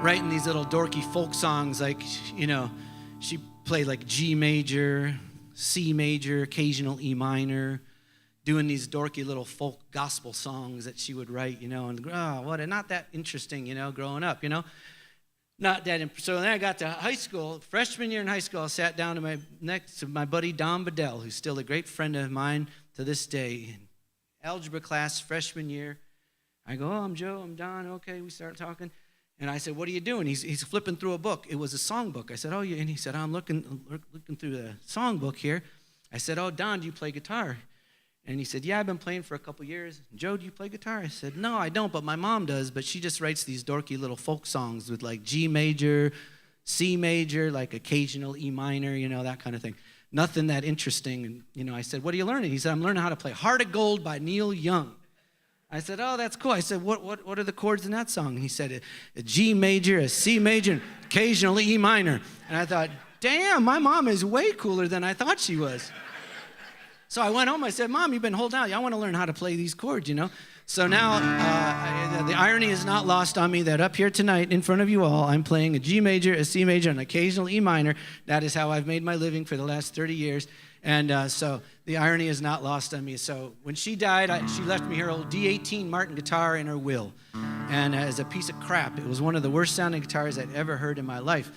[SPEAKER 3] writing these little dorky folk songs like, you know, she played like G major, C major, occasional E minor, doing these dorky little folk gospel songs that she would write, you know, and not that interesting, you know, growing up, you know. Not that so then I got to high school, freshman year in high school, I sat down to next to my buddy Don Bedell, who's still a great friend of mine to this day. In algebra class, freshman year, I go, I'm Joe, I'm Don, okay, we start talking. And I said, what are you doing? He's flipping through a book. It was a songbook. I said, oh, yeah. And he said, I'm looking through the songbook here. I said, oh, Don, do you play guitar? And he said, yeah, I've been playing for a couple years. Joe, do you play guitar? I said, no, I don't, but my mom does. But she just writes these dorky little folk songs with like G major, C major, like occasional E minor, you know, that kind of thing. Nothing that interesting. And, you know, I said, what are you learning? He said, I'm learning how to play Heart of Gold by Neil Young. I said, oh, that's cool. I said, what are the chords in that song? And he said, a G major, a C major, and occasionally E minor. And I thought, damn, my mom is way cooler than I thought she was. So I went home, I said, Mom, you've been holding out. I want to learn how to play these chords, you know? So now the irony is not lost on me that up here tonight in front of you all, I'm playing a G major, a C major, and an occasional E minor. That is how I've made my living for the last 30 years. And so the irony is not lost on me. So when she died, she left me her old D18 Martin guitar in her will. And as a piece of crap, it was one of the worst sounding guitars I'd ever heard in my life.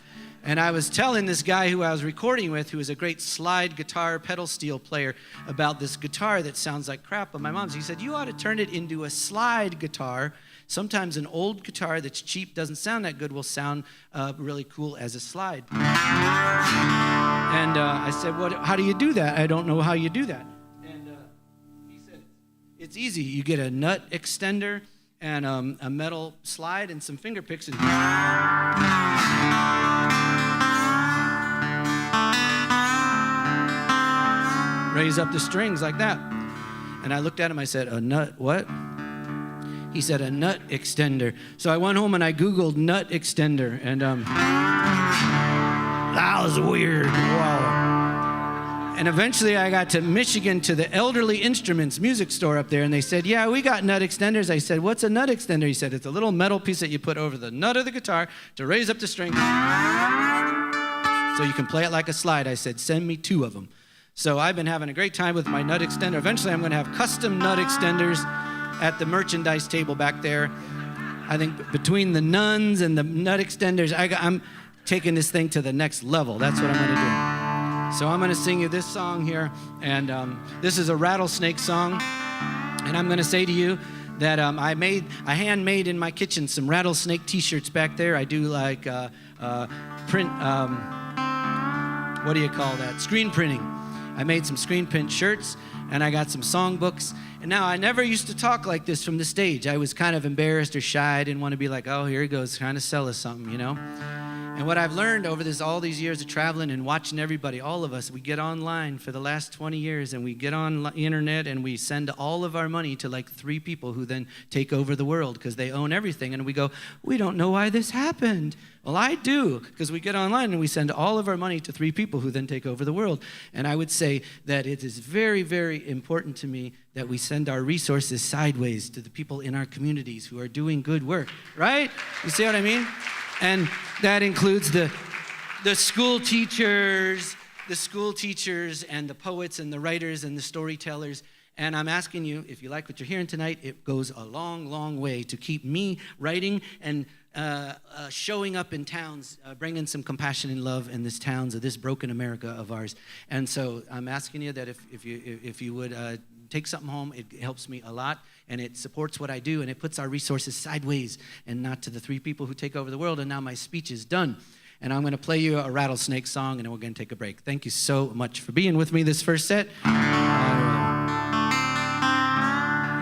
[SPEAKER 3] And I was telling this guy who I was recording with, who was a great slide guitar pedal steel player, about this guitar that sounds like crap on my mom's. He said, you ought to turn it into a slide guitar. Sometimes an old guitar that's cheap, doesn't sound that good, will sound really cool as a slide. And I said, how do you do that? I don't know how you do that. And he said, it's easy. You get a nut extender and a metal slide and some finger picks and raise up the strings like that. And I looked at him, I said, a nut, what? He said, a nut extender. So I went home and I Googled nut extender, and that was weird. Wow. And eventually I got to Michigan to the Elderly Instruments music store up there, and they said, yeah, we got nut extenders. I said, what's a nut extender? He said, it's a little metal piece that you put over the nut of the guitar to raise up the string so you can play it like a slide. I said, send me 2 of them. So I've been having a great time with my nut extender. Eventually I'm going to have custom nut extenders at the merchandise table back there. I think between the nuns and the nut extenders, I'm taking this thing to the next level. That's what I'm going to do. So I'm going to sing you this song here, and this is a rattlesnake song, and I'm going to say to you that I handmade in my kitchen some rattlesnake t-shirts back there. I do like print, what do you call that? Screen printing. I made some screen print shirts, and I got some songbooks. And now, I never used to talk like this from the stage. I was kind of embarrassed or shy. I didn't want to be like, oh, here he goes, trying to sell us something, you know? And what I've learned over all these years of traveling and watching everybody, all of us, we get online for the last 20 years, and we get on the internet, and we send all of our money to like 3 people who then take over the world because they own everything. And we go, we don't know why this happened. Well, I do, because we get online and we send all of our money to 3 people who then take over the world. And I would say that it is very, very important to me that we send our resources sideways to the people in our communities who are doing good work, right? You see what I mean? And that includes the school teachers, and the poets and the writers and the storytellers. And I'm asking you, if you like what you're hearing tonight, it goes a long, long way to keep me writing and showing up in towns, bringing some compassion and love in this towns of this broken America of ours. And so I'm asking you that if you would take something home, it helps me a lot, and it supports what I do, and it puts our resources sideways and not to the 3 people who take over the world. And now my speech is done, and I'm going to play you a rattlesnake song, and then we're going to take a break. Thank you so much for being with me this first set.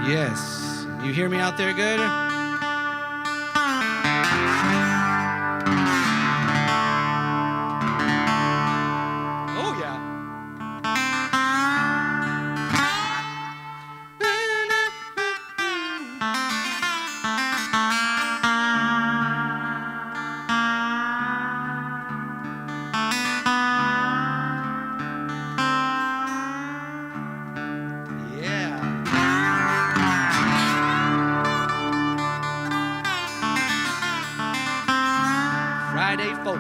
[SPEAKER 3] Yes, you hear me out there good? Friday folk.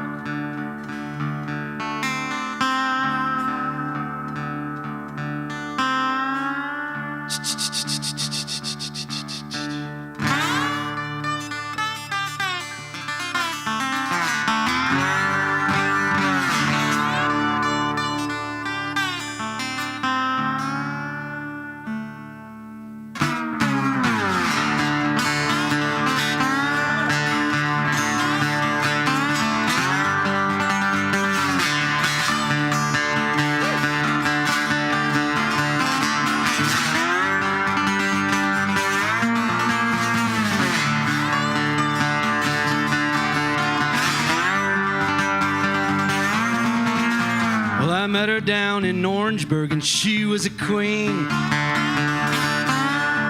[SPEAKER 3] I met her down in Orangeburg, and she was a queen.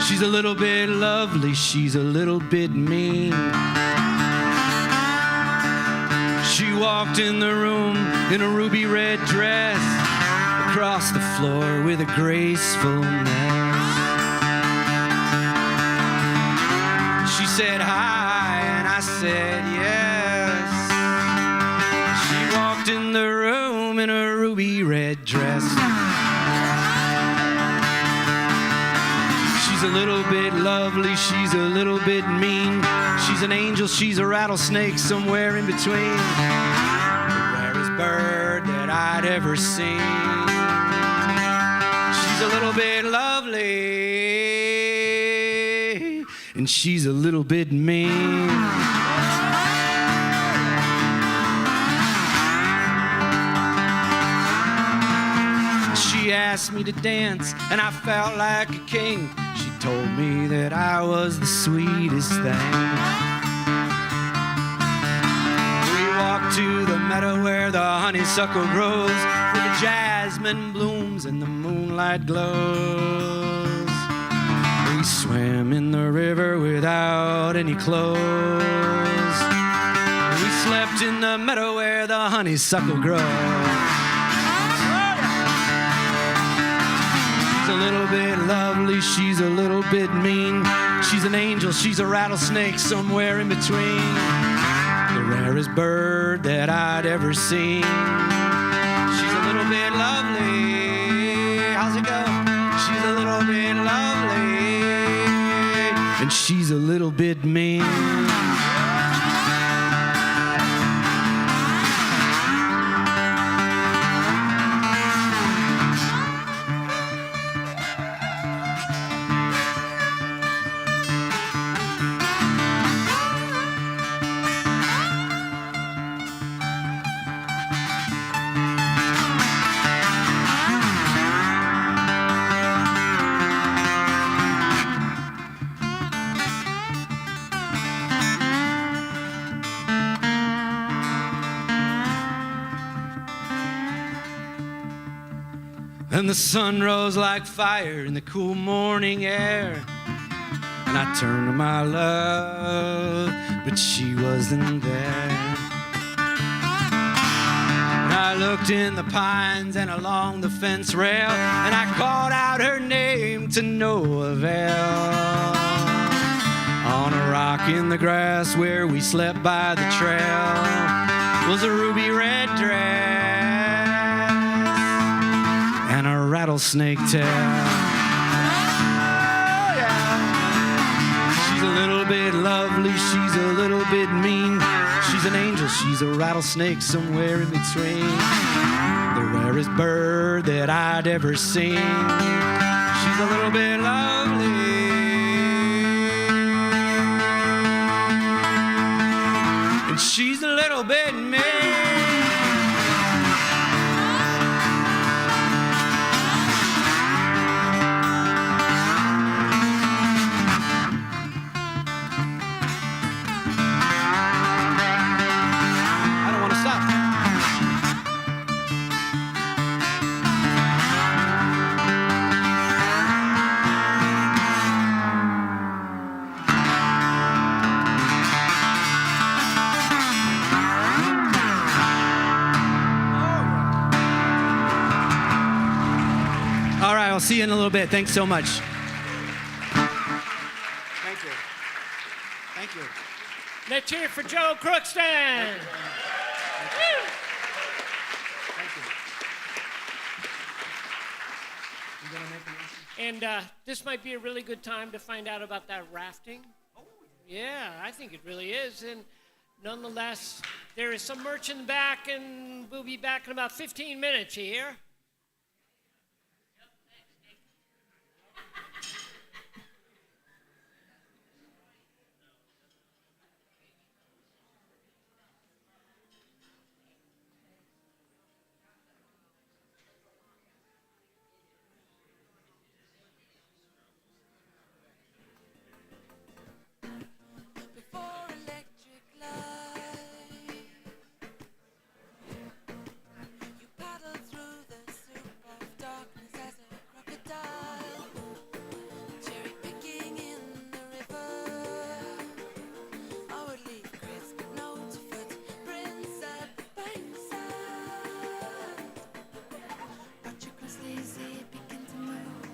[SPEAKER 3] She's a little bit lovely, she's a little bit mean. She walked in the room in a ruby red dress, across the floor with a gracefulness. She said hi, and I said yes. She walked in the room in a ruby red dress. She's a little bit lovely, she's a little bit mean. She's an angel, she's a rattlesnake, somewhere in between. The rarest bird that I'd ever seen. She's a little bit lovely, and she's a little bit mean. She asked me to dance, and I felt like a king. She told me that I was the sweetest thing. We walked to the meadow where the honeysuckle grows, where the jasmine blooms and the moonlight glows. We swam in the river without any clothes. We slept in the meadow where the honeysuckle grows. She's a little bit lovely, she's a little bit mean. She's an angel, she's a rattlesnake, somewhere in between. The rarest bird that I'd ever seen. She's a little bit lovely, she's a little bit mean. And the sun rose like fire in the cool morning air. And I turned to my love, but she wasn't there. And I looked in the pines and along the fence rail, and I called out her name to no avail. On a rock in the grass where we slept by the trail was a ruby red dress and a rattlesnake tail. Oh, yeah. She's a little bit lovely, she's a little bit mean. She's an angel, she's a rattlesnake somewhere in between. The rarest bird that I'd ever seen. She's a little bit lovely. And she's a little bit mean. I'll see you in a little bit. Thanks so much. Thank you. Thank you.
[SPEAKER 2] Let's hear it for Joe Crookston. And this might be a really good time to find out about that rafting. Yeah, I think it really is. And nonetheless, there is some merch in the back, and we'll be back in about 15 minutes here.
[SPEAKER 1] Before electric light, you paddle through the soup of darkness as a crocodile, cherry picking in the river. I would leave crisp notes, footprints at the bankside. Watch your closely see it begin to move.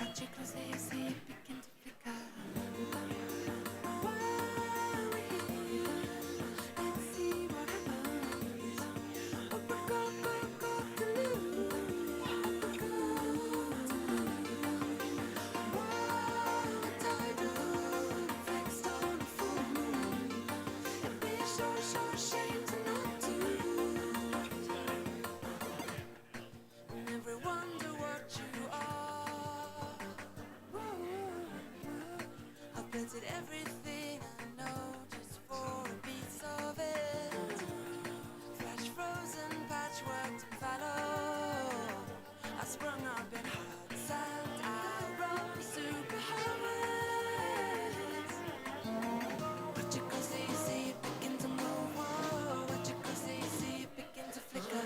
[SPEAKER 1] Watch your closely see it begin to flicker. Never wonder what you are. I've planted everything I know just for a piece of it. Flash frozen, patchworked and fallow. I sprung up in hard sand. I run super highways. Watch it 'cause they see it begin to move. Whoa. Watch it 'cause they see it begin to flicker.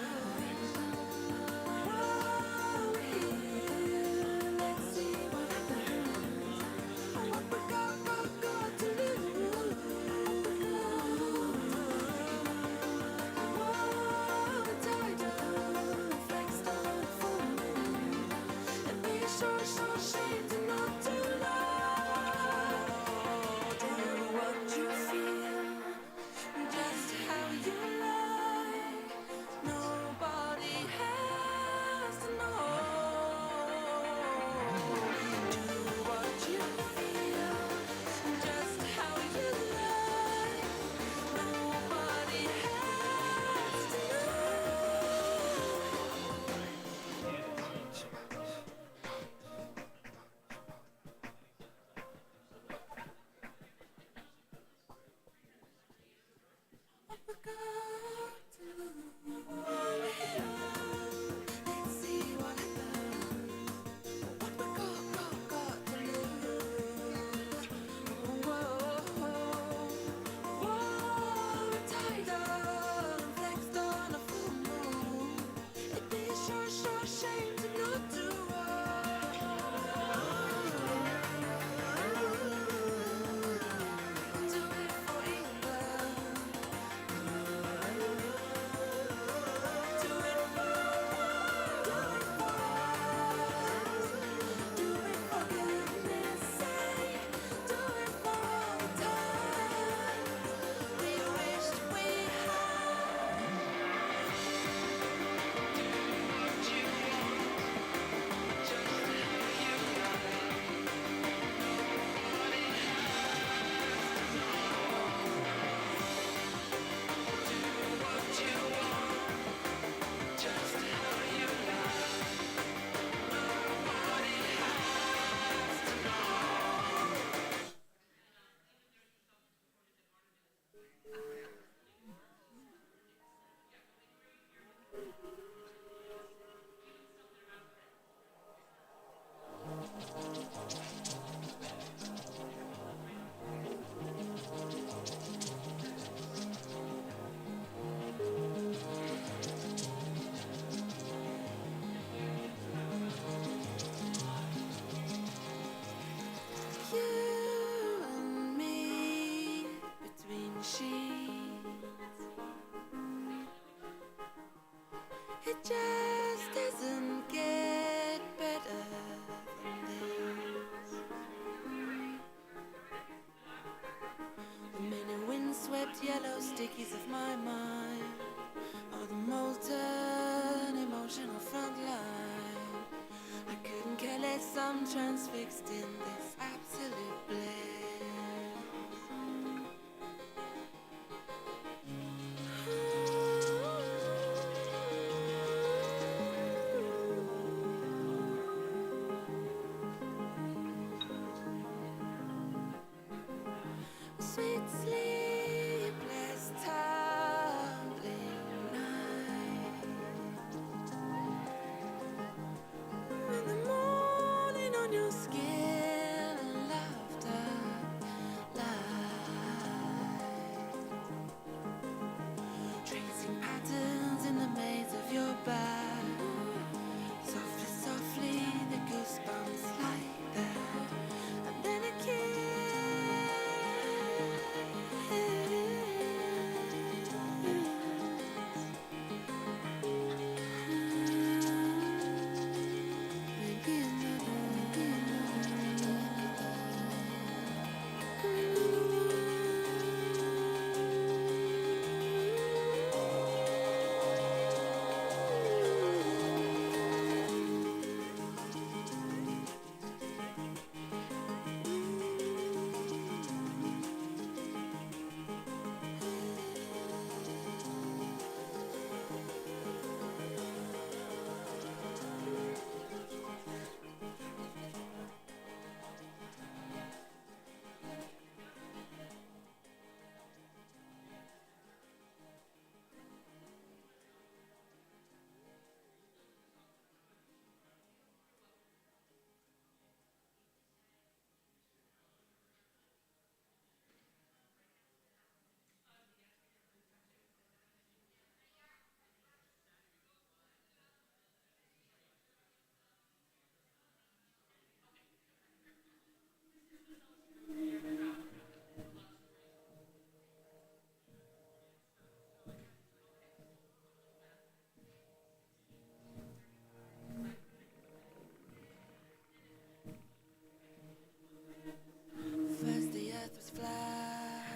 [SPEAKER 1] my mind, or the molten emotional front line. I couldn't care less, I'm transfixed in this absolute bliss. Sweet sleepless tumbling night. In the morning on your skin and laughter light. Tracing patterns in the maze of your back. Softly, softly, the goosebumps like that. And then a kiss. First the earth was flat,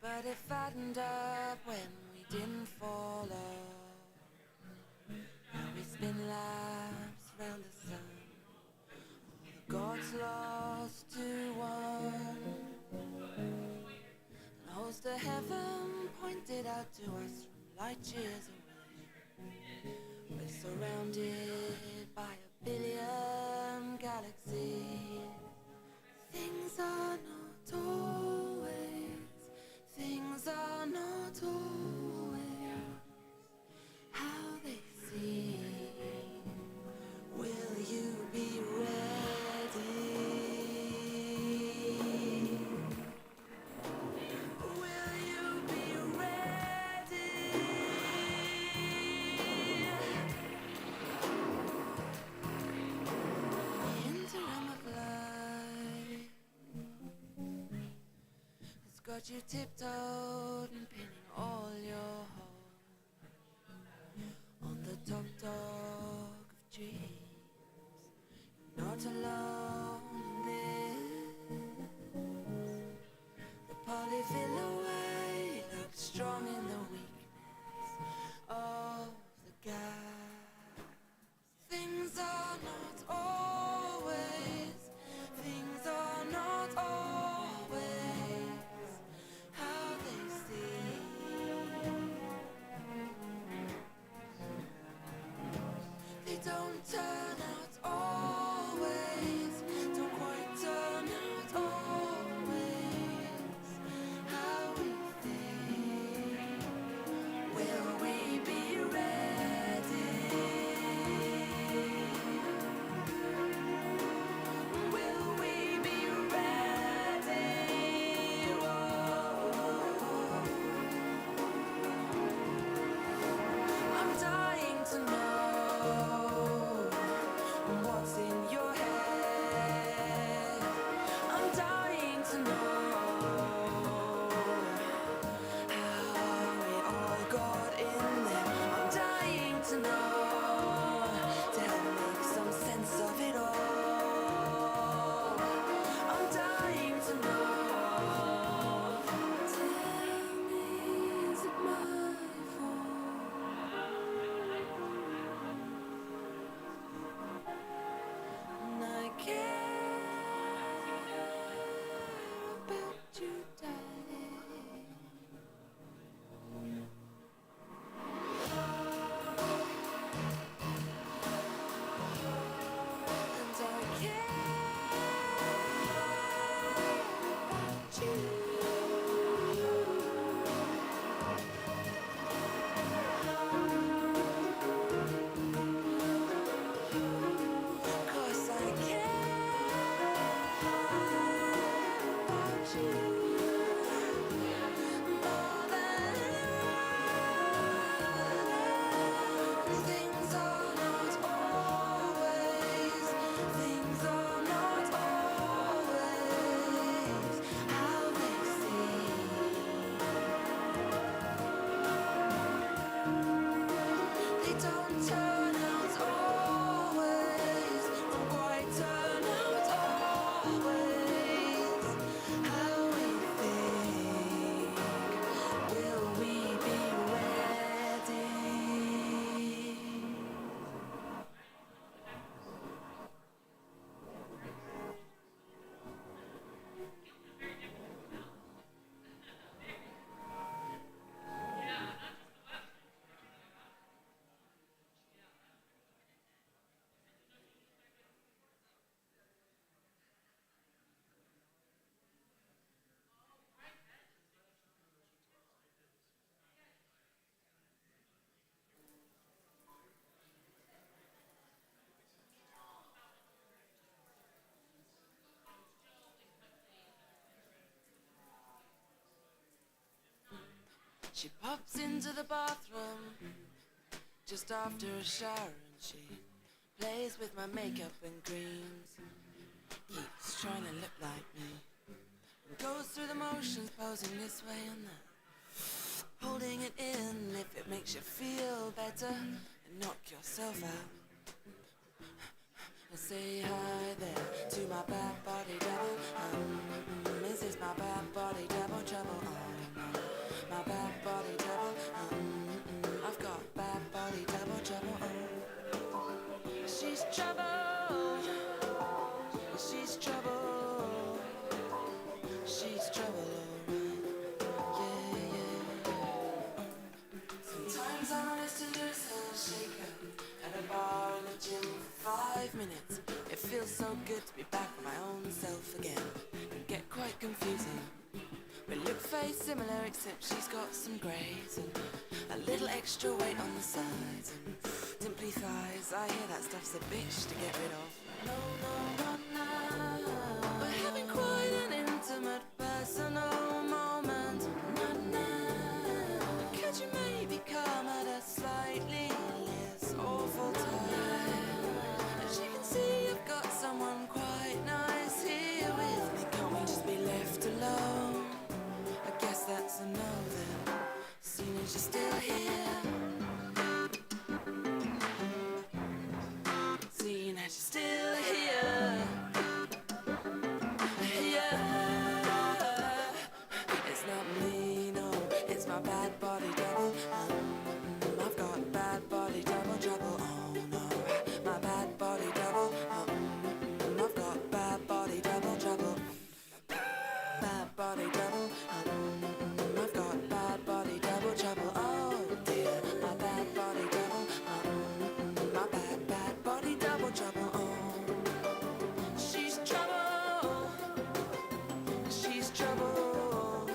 [SPEAKER 1] but it fattened up when we didn't follow. Now we spin laps round the sun, all the gods lost to one. And a host of heaven pointed out to us from light years away. We're surrounded by a billion galaxies. Things are not always, things are not always how they seem. Will you be ready? Will you be ready? The interim of life has got you tiptoed and pinning all your hopes on the top dog of dreams. You're not alone in this. The polyfill away looks strong in the weakness of the gas. Things are not always, things are not always how they seem. They don't turn out always, don't quite turn out always how we think. Will we be ready? Will we be ready? Whoa. I'm dying to know. She pops into the bathroom just after a shower and she plays with my makeup and creams. Keeps trying to look like me. Goes through the motions, posing this way and that. Holding it in if it makes you feel better and knock yourself out. I say hi there to my bad body double. Is this my bad body double trouble? No. My bad body double. I've got bad body double trouble. She's trouble. She's trouble. She's trouble, alright. Yeah. Sometimes I'm honest to lose and shake her at a bar in the gym for 5 minutes. It feels so good to be back with my own self again. Can get quite confusing. We look very similar except she's got some greys and a little extra weight on the sides and dimply thighs. I hear that stuff's a bitch to get rid of. No, not now. We're having quite an intimate personal moment. Not now. Could you maybe come at a slightly less awful time? As you can see, I've got someone quite nice here with me. Can't we just be left alone? I guess that's a no then, seeing as you're still here. Seeing as you're still here. Yeah. It's not me, no, it's my bad body double. I've got bad body double trouble. Oh no, my bad body double. I've got bad body double trouble. Bad body double. I've got bad body double trouble. Oh dear, my bad body double. My bad body double trouble. Oh, she's trouble. She's trouble.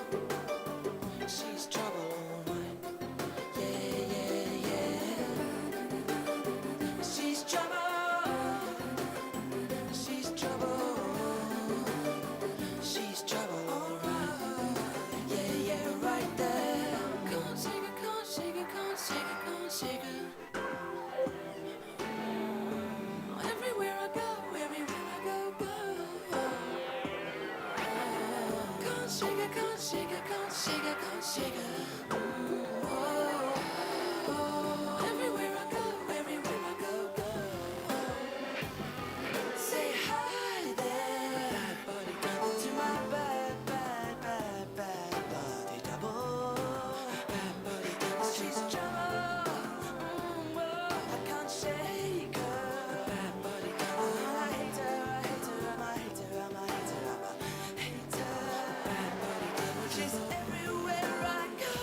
[SPEAKER 1] She's trouble, alright. Yeah. She's trouble. She's trouble. She's trouble, alright. Yeah, right there. Can't shake her, can't shake her, can't shake her, can't shake her. Everywhere I go, go. Can't shake her, can't shake her, can't shake her, can't shake her. Everywhere I go, go. Say hi there, bad body double to my bad body double. Bad body double, she's trouble. I can't shake her. Bad body double, I hate her. Bad body double, she's everywhere I go.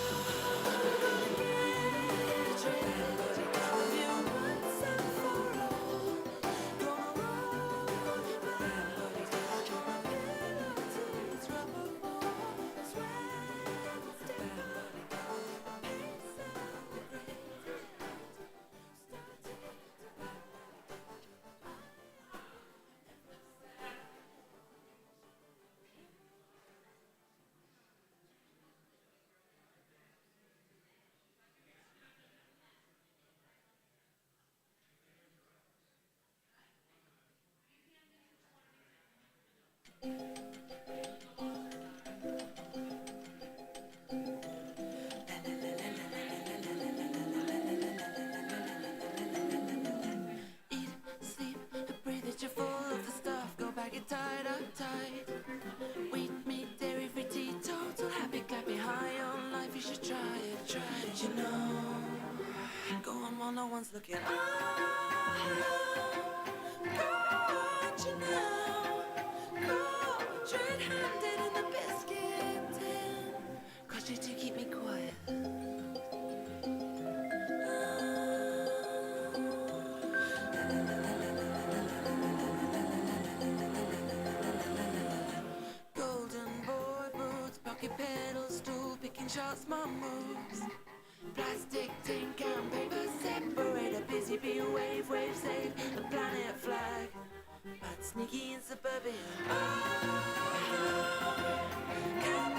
[SPEAKER 1] Eat, sleep, breathe it, you're full of the stuff. Go back, get tied up tight. Wheat, meat, dairy free, teetotal, happy, clappy, high on life. You should try it, you know. Go on while no one's looking. God, you know. God, red-handed in the biscuit tin. 'Cause you do keep me quiet. Golden boy boots, pocket pedal stool, picking shots, my moves. Plastic, tin can, paper separator, busy bee wave, save the planet flag. But sneaky in suburbia. Come,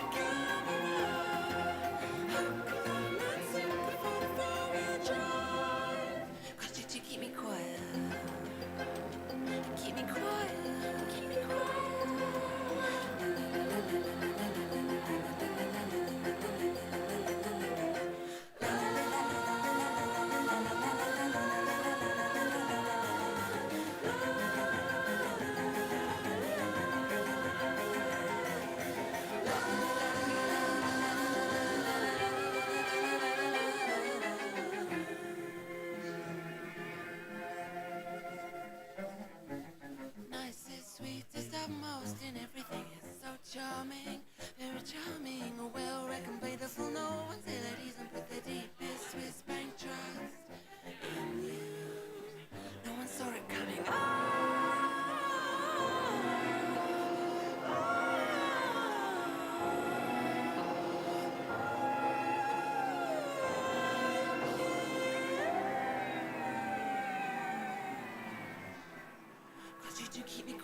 [SPEAKER 1] you keep me quiet?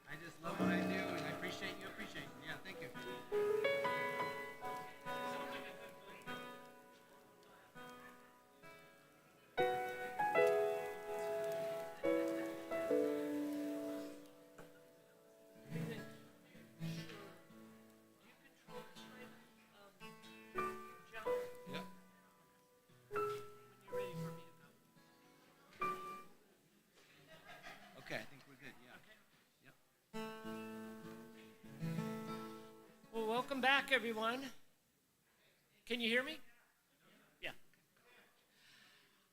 [SPEAKER 3] I just love what I do, and I appreciate you appreciating. Yeah, thank you. Okay, I think we're good. Yeah.
[SPEAKER 2] Well, welcome back, everyone. Can you hear me? Yeah.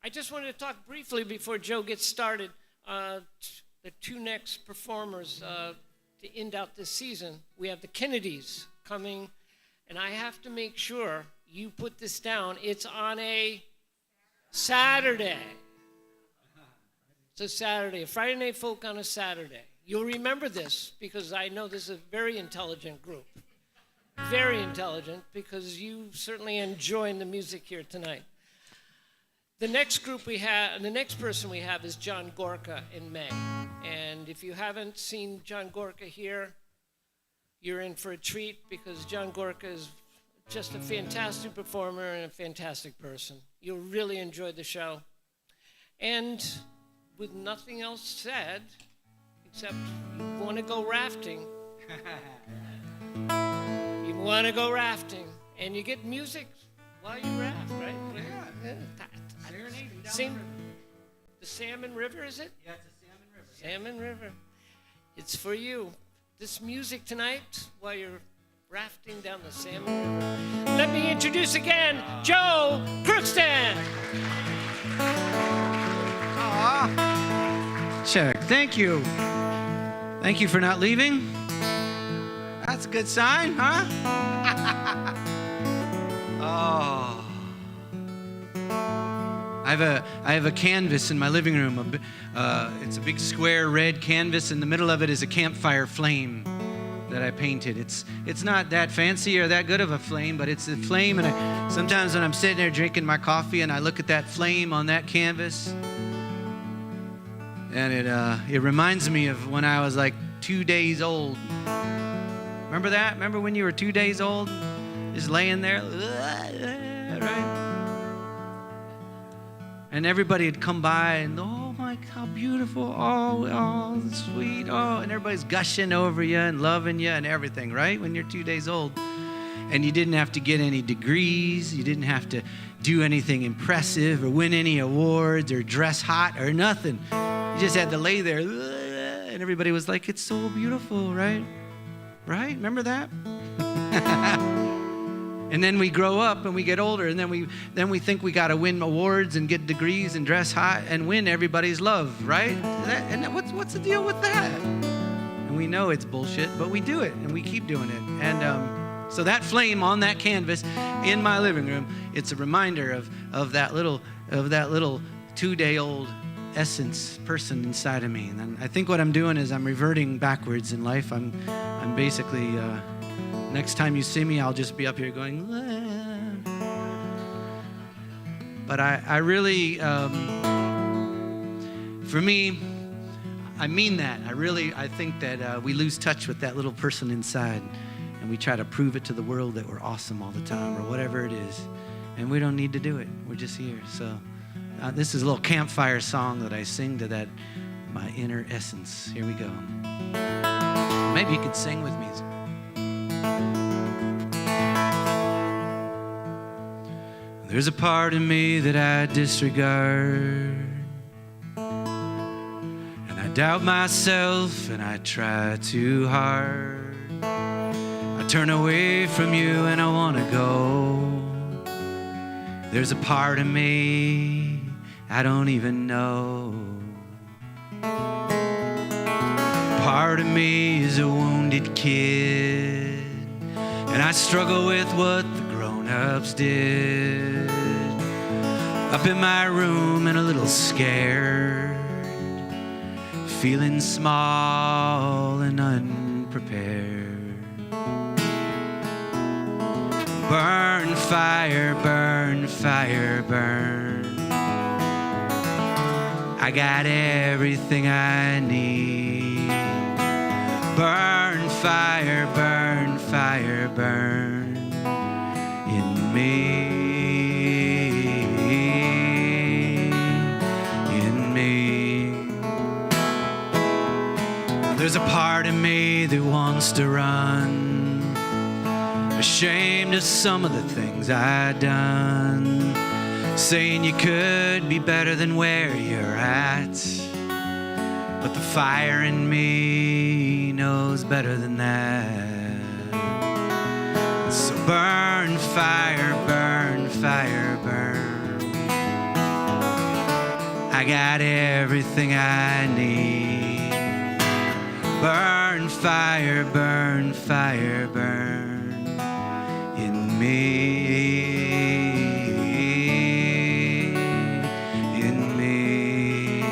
[SPEAKER 2] I just wanted to talk briefly before Joe gets started. The two next performers to end out this season, we have the Kennedys coming, and I have to make sure you put this down. It's on a Saturday. It's a Saturday, a Friday Night Folk on a Saturday. You'll remember this because I know this is a very intelligent group. Very intelligent because you certainly enjoying the music here tonight. The next person we have is John Gorka in May. And if you haven't seen John Gorka here, you're in for a treat because John Gorka is just a fantastic performer and a fantastic person. You'll really enjoy the show. And with nothing else said, except you want to go rafting. You want to go rafting, and you get music while you raft, right? Yeah.
[SPEAKER 3] Serenading down
[SPEAKER 2] Same,
[SPEAKER 3] the river.
[SPEAKER 2] the Salmon River, is it?
[SPEAKER 3] Yeah, it's a salmon river.
[SPEAKER 2] Salmon River. It's for you. This music tonight while you're rafting down the Salmon River. Let me introduce again Joe Crookston.
[SPEAKER 3] Check. Thank you. Thank you for not leaving. That's a good sign, huh? Oh. I have a canvas in my living room. It's a big square red canvas. In the middle of it is a campfire flame that I painted. It's not that fancy or that good of a flame, but it's a flame. And sometimes when I'm sitting there drinking my coffee and I look at that flame on that canvas, and it reminds me of when I was like 2 days old. Remember that? Remember when you were 2 days old? Just laying there, right? And everybody would come by and, oh my, how beautiful, oh, sweet, oh, and everybody's gushing over you and loving you and everything, right? When you're 2 days old. And you didn't have to get any degrees, you didn't have to do anything impressive or win any awards or dress hot or nothing. You just had to lay there, and everybody was like, it's so beautiful, right? Right? Remember that? And then we grow up and we get older, and then we think we got to win awards and get degrees and dress hot and win everybody's love, right? What's the deal with that? And we know it's bullshit, but we do it and we keep doing it. And so that flame on that canvas in my living room, it's a reminder of that little 2-day-old essence person inside of me. And I think what I'm doing is I'm reverting backwards in life. I'm basically. Next time you see me, I'll just be up here going, but I really, for me, I mean that. I think that we lose touch with that little person inside, and and we try to prove it to the world that we're awesome all the time or whatever it is. And we don't need to do it. We're just here. So this is a little campfire song that I sing to that, my inner essence. Here we go. Maybe you could sing with me. There's a part of me that I disregard, and I doubt myself and I try too hard. I turn away from you and I want to go. There's a part of me I don't even know. Part of me is a wounded kid, and I struggle with what the grown-ups did. Up in my room and a little scared, feeling small and unprepared. Burn, fire, burn, fire, burn. I got everything I need. Burn, fire, burn, fire, burn in me. There's a part of me that wants to run, ashamed of some of the things I've done, saying you could be better than where you're at. But the fire in me knows better than that. So burn, fire, burn, fire, burn. I got everything I need. Burn, fire, burn, fire, burn in me, in me.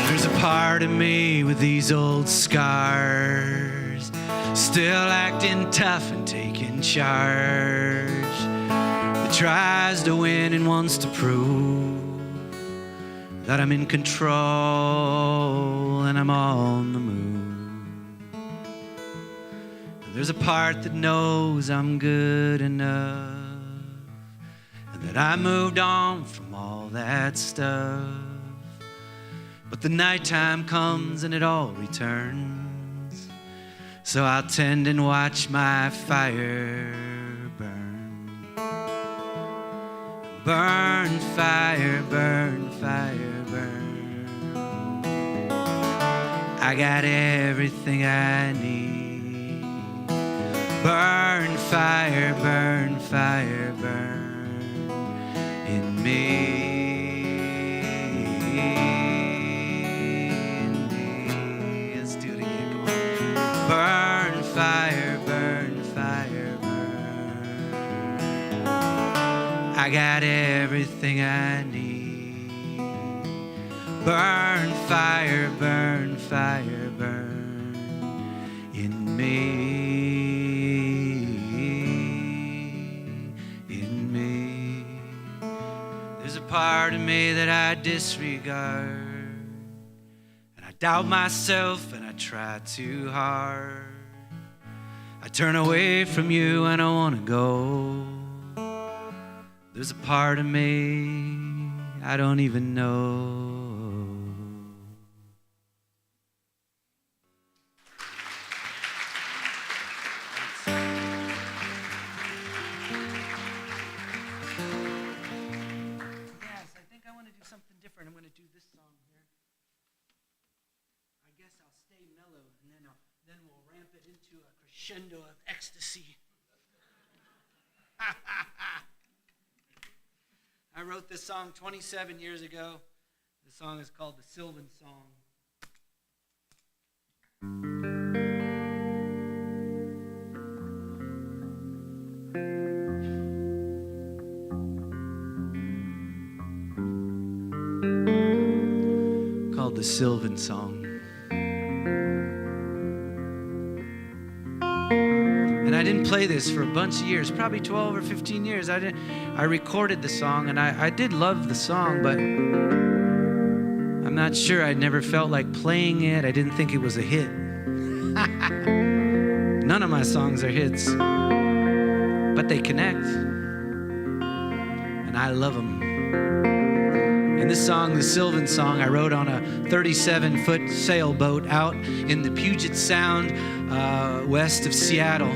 [SPEAKER 3] There's a part of me with these old scars, still acting tough and taking charge, that tries to win and wants to prove that I'm in control and I'm on the move. And there's a part that knows I'm good enough, and that I moved on from all that stuff. But the nighttime comes and it all returns, so I'll tend and watch my fire burn. Burn, fire, burn, fire, burn. I got everything I need. Burn, fire, burn, fire, burn in me. In me. Let's do it again, come on. Burn, fire, burn, fire, burn. I got everything I need. Burn, fire, burn, fire, burn in me, in me. There's a part of me that I disregard, and I doubt myself and I try too hard. I turn away from you and I want to go. There's a part of me I don't even know. Yes, I think I want to do something different. I'm going to do this song here. I guess I'll stay mellow, and then we'll ramp it into a crescendo of ecstasy. I wrote this song 27 years ago. The song is called the Sylvan Song. Called the Sylvan Song. And I didn't play this for a bunch of years, probably 12 or 15 years. I recorded the song, and I did love the song, but I'm not sure. I never felt like playing it. I didn't think it was a hit. None of my songs are hits, but they connect, and I love them. And this song, the Sylvan song, I wrote on a 37-foot sailboat out in the Puget Sound, west of Seattle,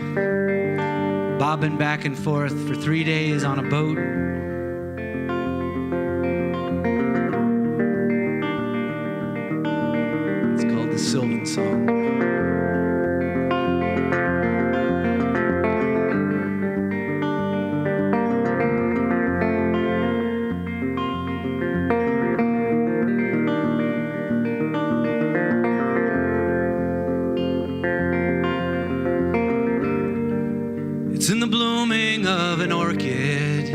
[SPEAKER 3] bobbing back and forth for 3 days on a boat. It's called the Sylvan song. It's in the blooming of an orchid.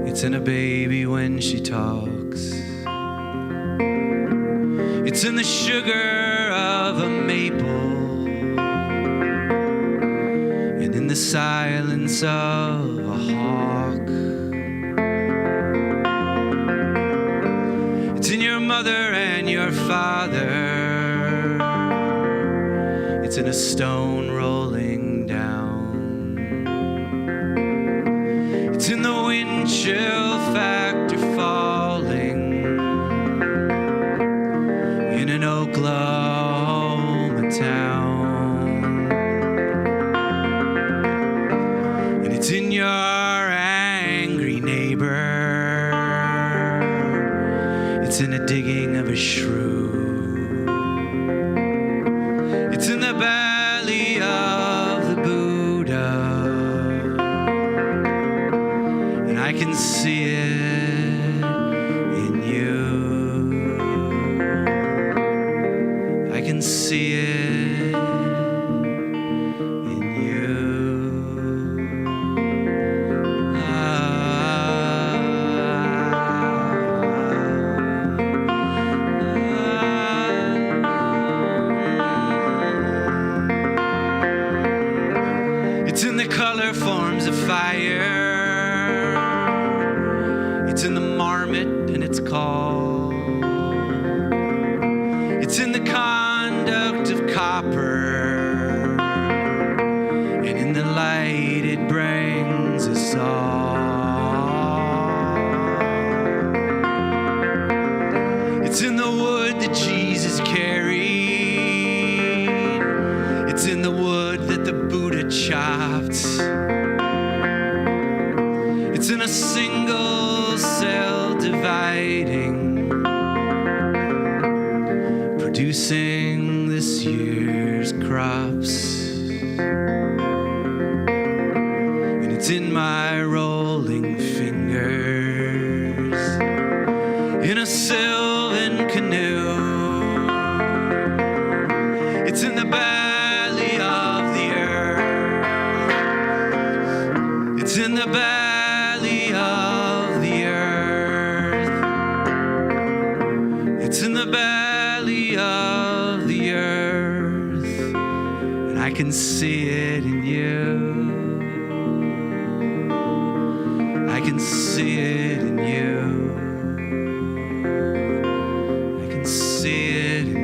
[SPEAKER 3] It's in a baby when she talks. It's in the sugar of a maple, and in the silence of a hawk. It's in your mother and your father. It's in a stone rolling down. It's in the wind chill factor falling in an Oklahoma town. And it's in your angry neighbor. It's in the digging of a shrew. It's in the belly of the Buddha, and I can see it in you. I can see it in you. It's in the color forms of fire. It's in the marmot and its call. It's in the conduct of copper, and in the light it brings us all. It's in the wood that Jesus carried. It's in the wood that the Buddha chopped. It's in a single cell dividing, producing this year's crops. And it's in my rolling fingers, in a sylvan canoe. It's in the belly of the earth. It's in the belly of the earth. It's in the belly of the earth, and I can see it in you. I can see it in you. I can see it in you.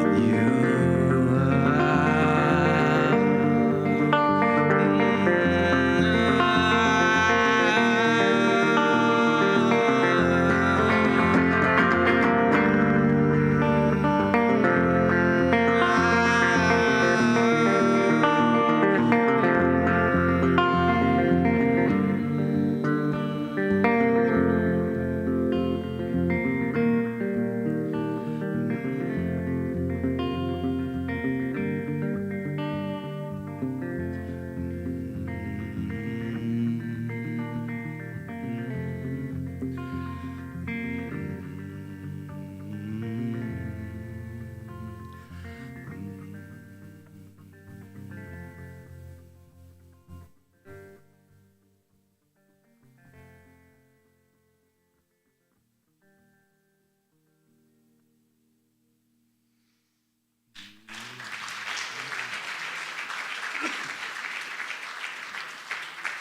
[SPEAKER 3] In you.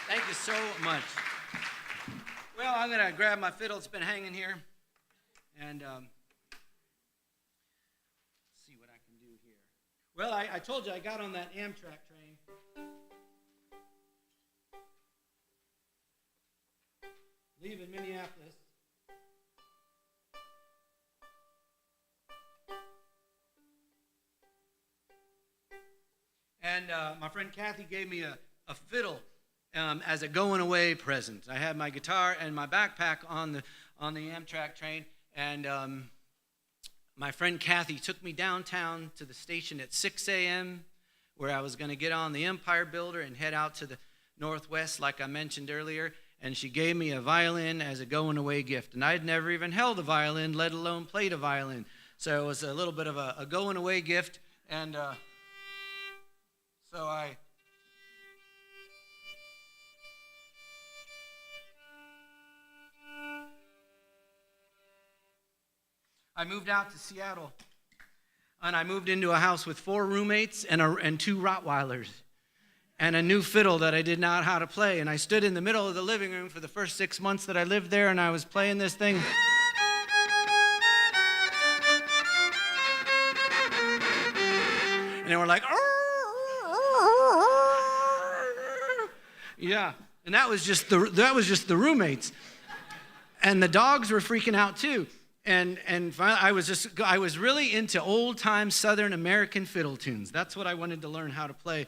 [SPEAKER 3] Thank you so much. Well, I'm going to grab my fiddle. It's been hanging here. And do here? Well, I told you I got on that Amtrak train. Leaving Minneapolis. And my friend Kathy gave me a fiddle as a going away present. I had my guitar and my backpack on the Amtrak train, and my friend Kathy took me downtown to the station at 6 a.m., where I was going to get on the Empire Builder and head out to the northwest, like I mentioned earlier. And she gave me a violin as a going away gift. And I'd never even held a violin, let alone played a violin. So it was a little bit of a going away gift. And so I moved out to Seattle. And I moved into a house with 4 roommates and 2 Rottweilers. And a new fiddle that I did not know how to play. And I stood in the middle of the living room for the first 6 months that I lived there, and I was playing this thing. And they were like, yeah. And that was just the roommates. And the dogs were freaking out too. And finally, I was really into old-time Southern American fiddle tunes. That's what I wanted to learn how to play.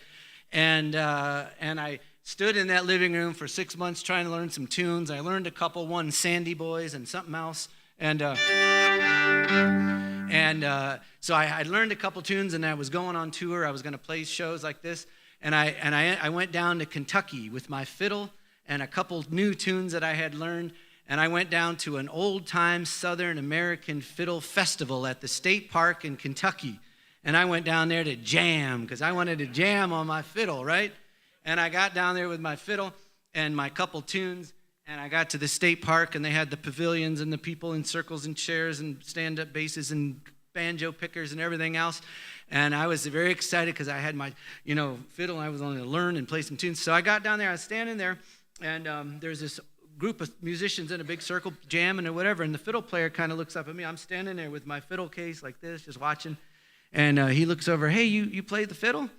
[SPEAKER 3] And I stood in that living room for 6 months trying to learn some tunes. I learned a couple, one Sandy Boys and something else. And so I learned a couple tunes, and I was going on tour. I was going to play shows like this. And I went down to Kentucky with my fiddle and a couple new tunes that I had learned. And I went down to an old-time Southern American fiddle festival at the state park in Kentucky. And I went down there to jam, because I wanted to jam on my fiddle, right? And I got down there with my fiddle and my couple tunes, and I got to the state park, and they had the pavilions and the people in circles and chairs and stand-up basses and banjo pickers and everything else. And I was very excited because I had my, fiddle, and I was going to learn and play some tunes. So I got down there, I was standing there, and there's this group of musicians in a big circle jamming or whatever, and the fiddle player kind of looks up at me. I'm standing there with my fiddle case like this, just watching. And he looks over, hey, you play the fiddle?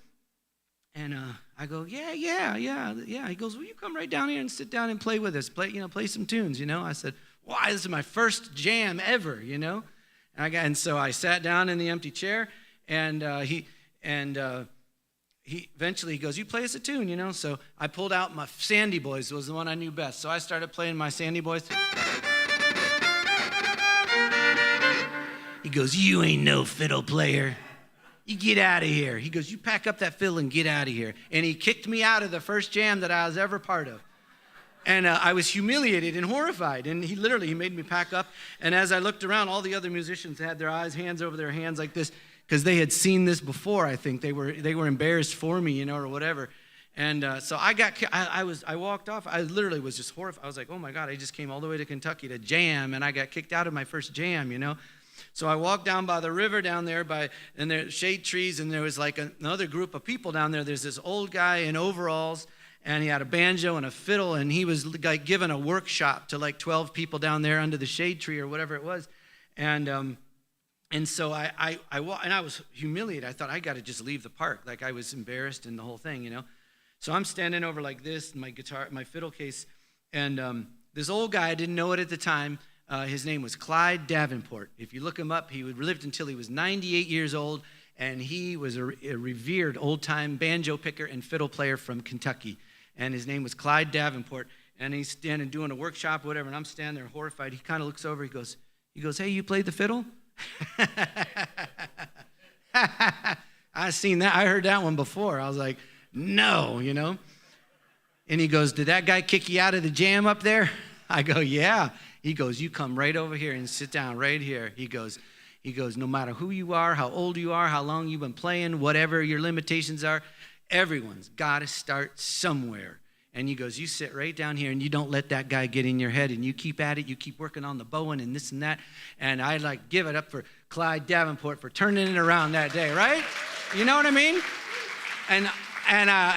[SPEAKER 3] And I go, yeah. He goes, well, you come right down here and sit down and play with us. Play some tunes, I said, why, this is my first jam ever, And so I sat down in the empty chair, and he eventually goes, you play us a tune, So I pulled out my Sandy Boys. It was the one I knew best. So I started playing my Sandy Boys. He goes, you ain't no fiddle player. You get out of here. He goes, you pack up that fiddle and get out of here. And he kicked me out of the first jam that I was ever part of. And I was humiliated and horrified. And he made me pack up. And as I looked around, all the other musicians had their hands over their hands like this, because they had seen this before, I think. They were embarrassed for me, or whatever. And so I walked off. I literally was just horrified. I was like, oh my God, I just came all the way to Kentucky to jam, and I got kicked out of my first jam, So I walked down by the river down there, and there shade trees, and there was like another group of people down there. There's this old guy in overalls, and he had a banjo and a fiddle, and he was like giving a workshop to like 12 people down there under the shade tree or whatever it was. And so I was humiliated. I thought, I got to just leave the park. Like, I was embarrassed in the whole thing, So I'm standing over like this, my guitar, my fiddle case, and this old guy, I didn't know it at the time. His name was Clyde Davenport. If you look him up, he lived until he was 98 years old, and he was a revered old-time banjo picker and fiddle player from Kentucky. And his name was Clyde Davenport, and he's standing doing a workshop or whatever, and I'm standing there horrified. He kind of looks over, he goes, hey, you played the fiddle? I heard that one before. I was like, no, And he goes, did that guy kick you out of the jam up there? I go, yeah. He goes, you come right over here and sit down right here. He goes, no matter who you are, how old you are, how long you've been playing, whatever your limitations are, everyone's got to start somewhere. And he goes, you sit right down here and you don't let that guy get in your head, and you keep at it. You keep working on the bowing and this and that. And I give it up for Clyde Davenport for turning it around that day, right? You know what I mean? And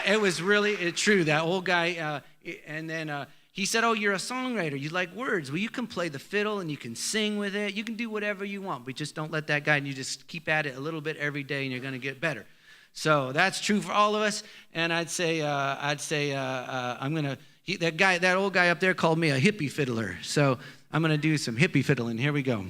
[SPEAKER 3] it was really true. That old guy, and then He said, oh, you're a songwriter. You like words. Well, you can play the fiddle and you can sing with it. You can do whatever you want, but just don't let that guide. And you just keep at it a little bit every day and you're going to get better. So that's true for all of us. And I'd say I'm going to, that old guy up there called me a hippie fiddler. So I'm going to do some hippie fiddling. Here we go.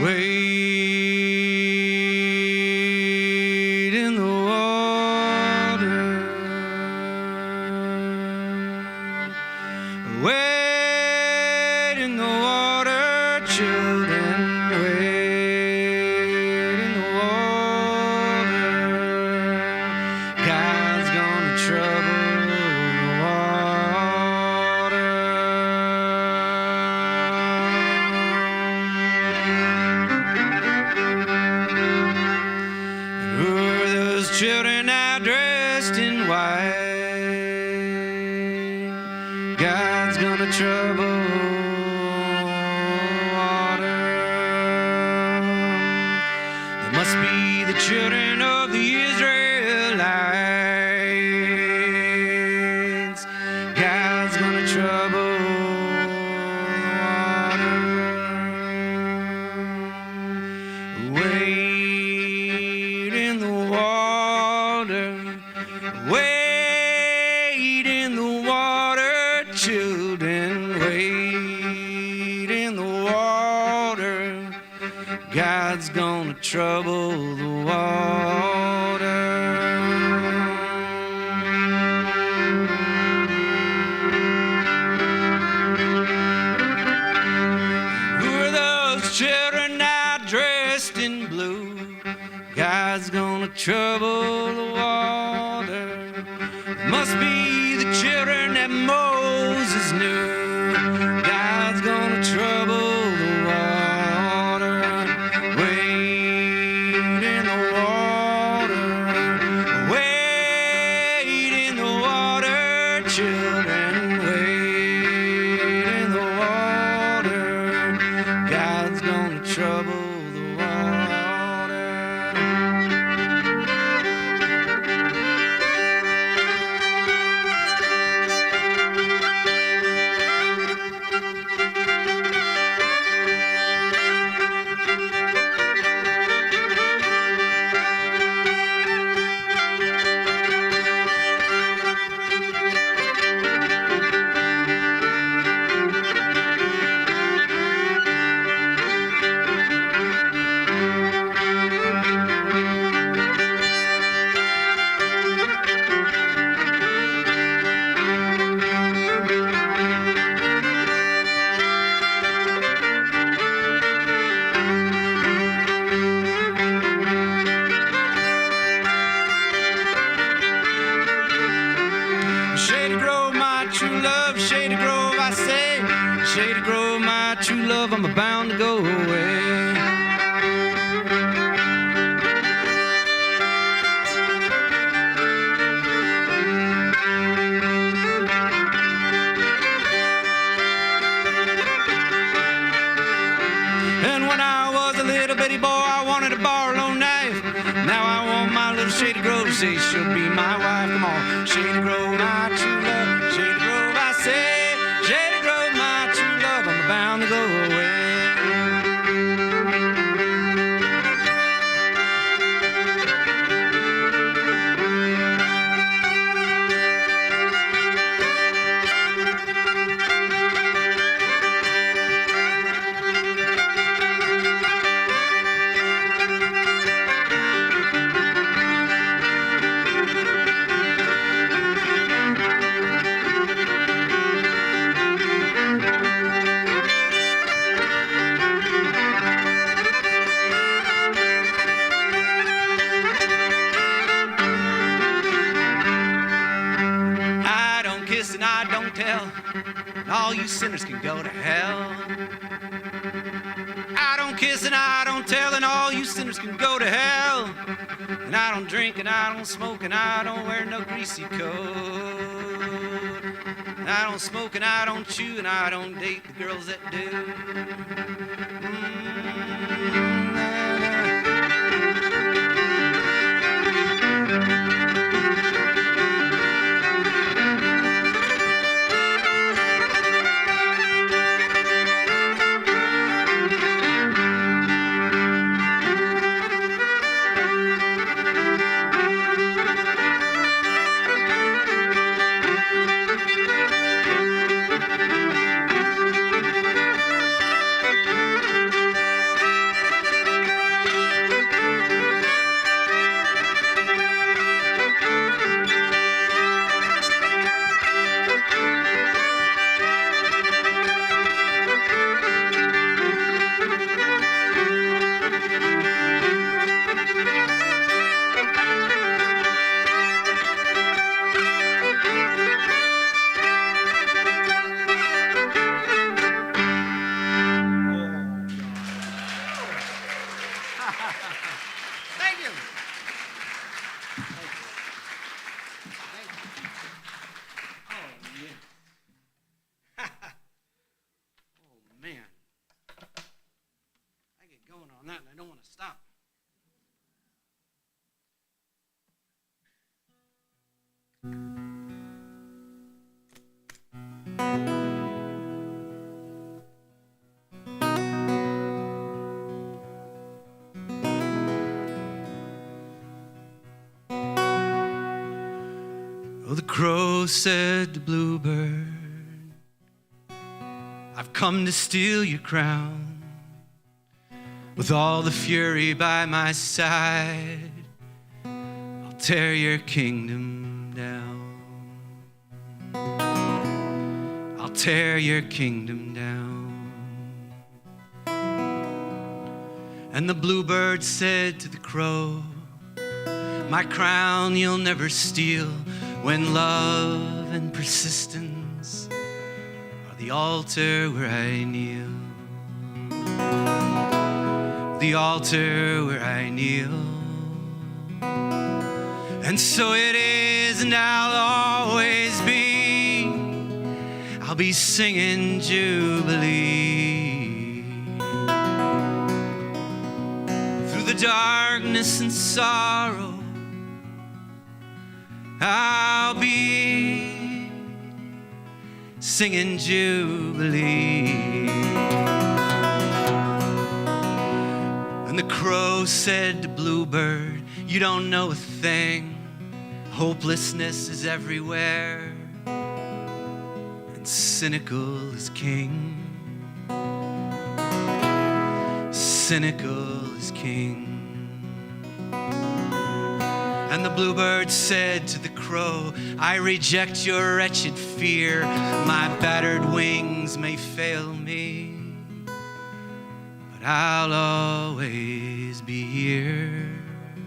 [SPEAKER 3] Wade in the water, wade in the water, children, wade in the water. God's gonna trouble the water. Who are those children now dressed in white? God's gonna trouble the water. They must be the children of the Israelites. God's gonna trouble the water. Wade in the water, wade in the water, children, wade in the water. God's gonna trouble the water. Who are those children now dressed in blue? God's gonna trouble the water. Must be the children that Moses knew. God's gonna trouble the water. Wade in the water, wade in the water, children, wade in the water. God's gonna trouble the water. Shady Grove, my true love, I'm bound to go away. And when I was a little bitty boy, I wanted a Barlow knife. Now I want my little Shady Grove to say she'll be my wife. Come on, Shady Grove, my true love. Shady Grove, I say, Shady Grove, my true love, I'm bound to go away. I don't kiss and I don't tell, and all you sinners can go to hell. I don't kiss and I don't tell, and all you sinners can go to hell. And I don't drink and I don't smoke and I don't wear no greasy coat. And I don't smoke and I don't chew and I don't date the girls that do. Thank you. Oh, yeah. Oh, man. I get going on that and I don't want to stop. Oh, the crow said to bluebird, I've come to steal your crown. With all the fury by my side, I'll tear your kingdom down. I'll tear your kingdom down. And the bluebird said to the crow, my crown you'll never steal, when love and persistence are the altar where I kneel. The altar where I kneel. And so it is and I'll always be. I'll be singing Jubilee. Through the darkness and sorrow, I'll be singing Jubilee. And the crow said to bluebird, you don't know a thing. Hopelessness is everywhere, and cynical is king. Cynical is king. And the bluebird said to the crow, I reject your wretched fear. My battered wings may fail me, but I'll always be here.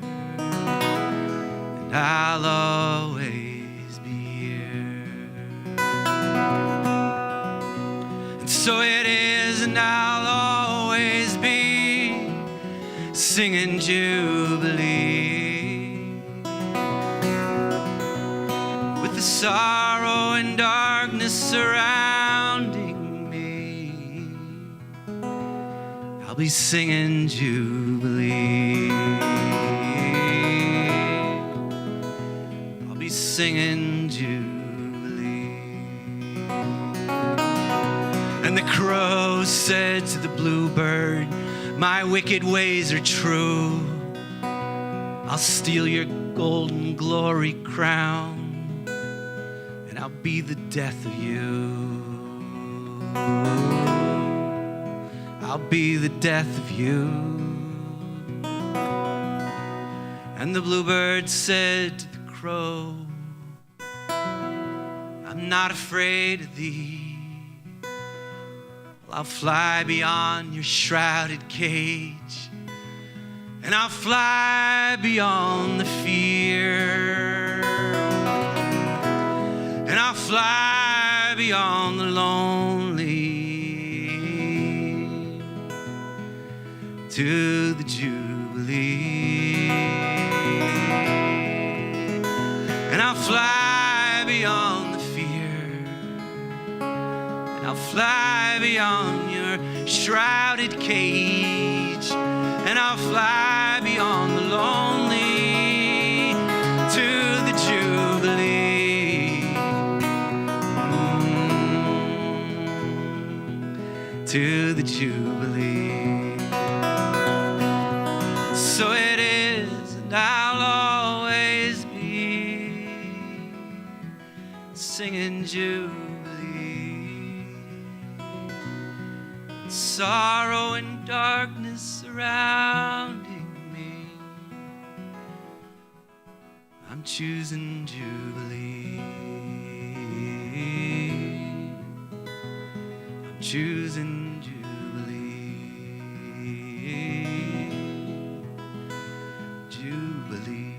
[SPEAKER 3] And I'll always be here. And So it is, and I'll always be singing Jubilee. With the sorrow and darkness surrounding me, I'll be singing Jubilee. I'll be singing Jubilee. And the crow said to the bluebird, my wicked ways are true. I'll steal your golden glory crown, and I'll be the death of you. I'll be the death of you. And the bluebird said to the crow, I'm not afraid of thee. I'll fly beyond your shrouded cage, and I'll fly beyond the fear, and I'll fly beyond the lonely to the Jubilee, and I'll fly beyond the fear, and I'll fly beyond your shrouded cage, and I'll fly beyond the lonely to the Jubilee, to the Jubilee. So it is, and I'll always be singing Jubilee. Sorrow and darkness surrounding me, I'm choosing Jubilee. I'm choosing Jubilee. Jubilee.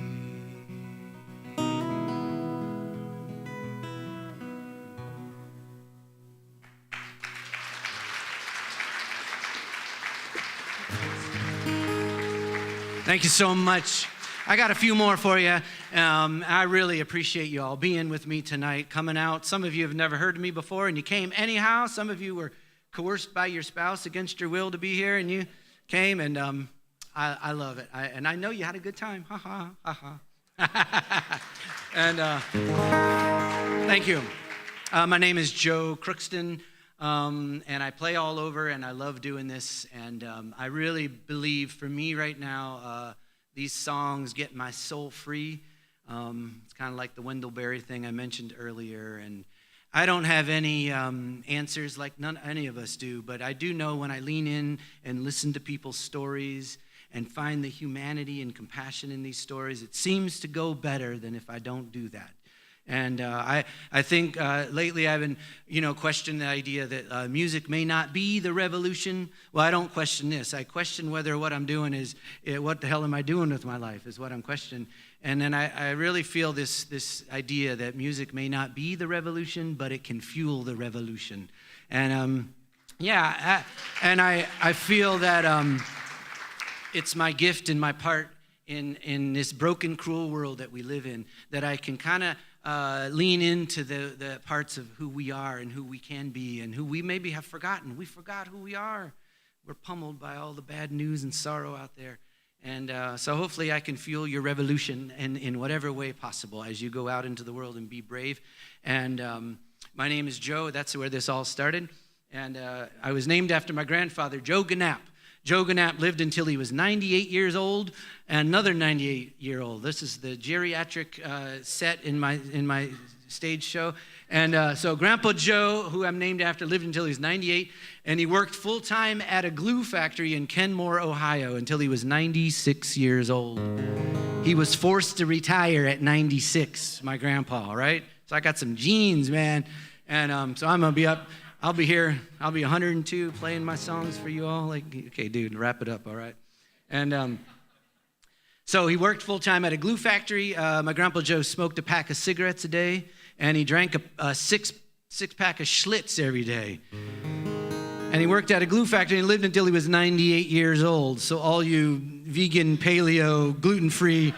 [SPEAKER 3] Thank you so much. I got a few more for you. I really appreciate you all being with me tonight, coming out. Some of you have never heard of me before, and you came anyhow. Some of you were coerced by your spouse against your will to be here, and you came, and I love it. And I know you had a good time. Ha, ha, ha, ha. And thank you. My name is Joe Crookston. And I play all over, and I love doing this. And I really believe, for me right now, these songs get my soul free. It's kind of like the Wendell thing I mentioned earlier. And I don't have any answers like any of us do, but I do know when I lean in and listen to people's stories and find the humanity and compassion in these stories, it seems to go better than if I don't do that. And I think lately I've been, questioning the idea that music may not be the revolution. Well, I don't question this. I question whether what I'm doing is, what the hell am I doing with my life is what I'm questioning. And then I really feel this idea that music may not be the revolution, but it can fuel the revolution. And I feel that it's my gift and my part in this broken, cruel world that we live in, that I can kind of lean into the parts of who we are and who we can be and who we maybe have forgotten. We forgot who we are. We're pummeled by all the bad news and sorrow out there. And so hopefully I can fuel your revolution in whatever way possible as you go out into the world and be brave. And my name is Joe. That's where this all started. And I was named after my grandfather, Joe Gannap. Joe Gannap lived until he was 98 years old, and another 98-year-old. This is the geriatric set in my stage show. And so Grandpa Joe, who I'm named after, lived until he was 98, and he worked full-time at a glue factory in Kenmore, Ohio, until he was 96 years old. He was forced to retire at 96, my grandpa, right? So I got some genes, man. And so I'm going to be up. I'll be here. I'll be 102 playing my songs for you all. Okay, dude, wrap it up, all right? And so he worked full-time at a glue factory. My Grandpa Joe smoked a pack of cigarettes a day, and he drank a six-pack of Schlitz every day. And he worked at a glue factory and lived until he was 98 years old. So all you vegan, paleo, gluten-free,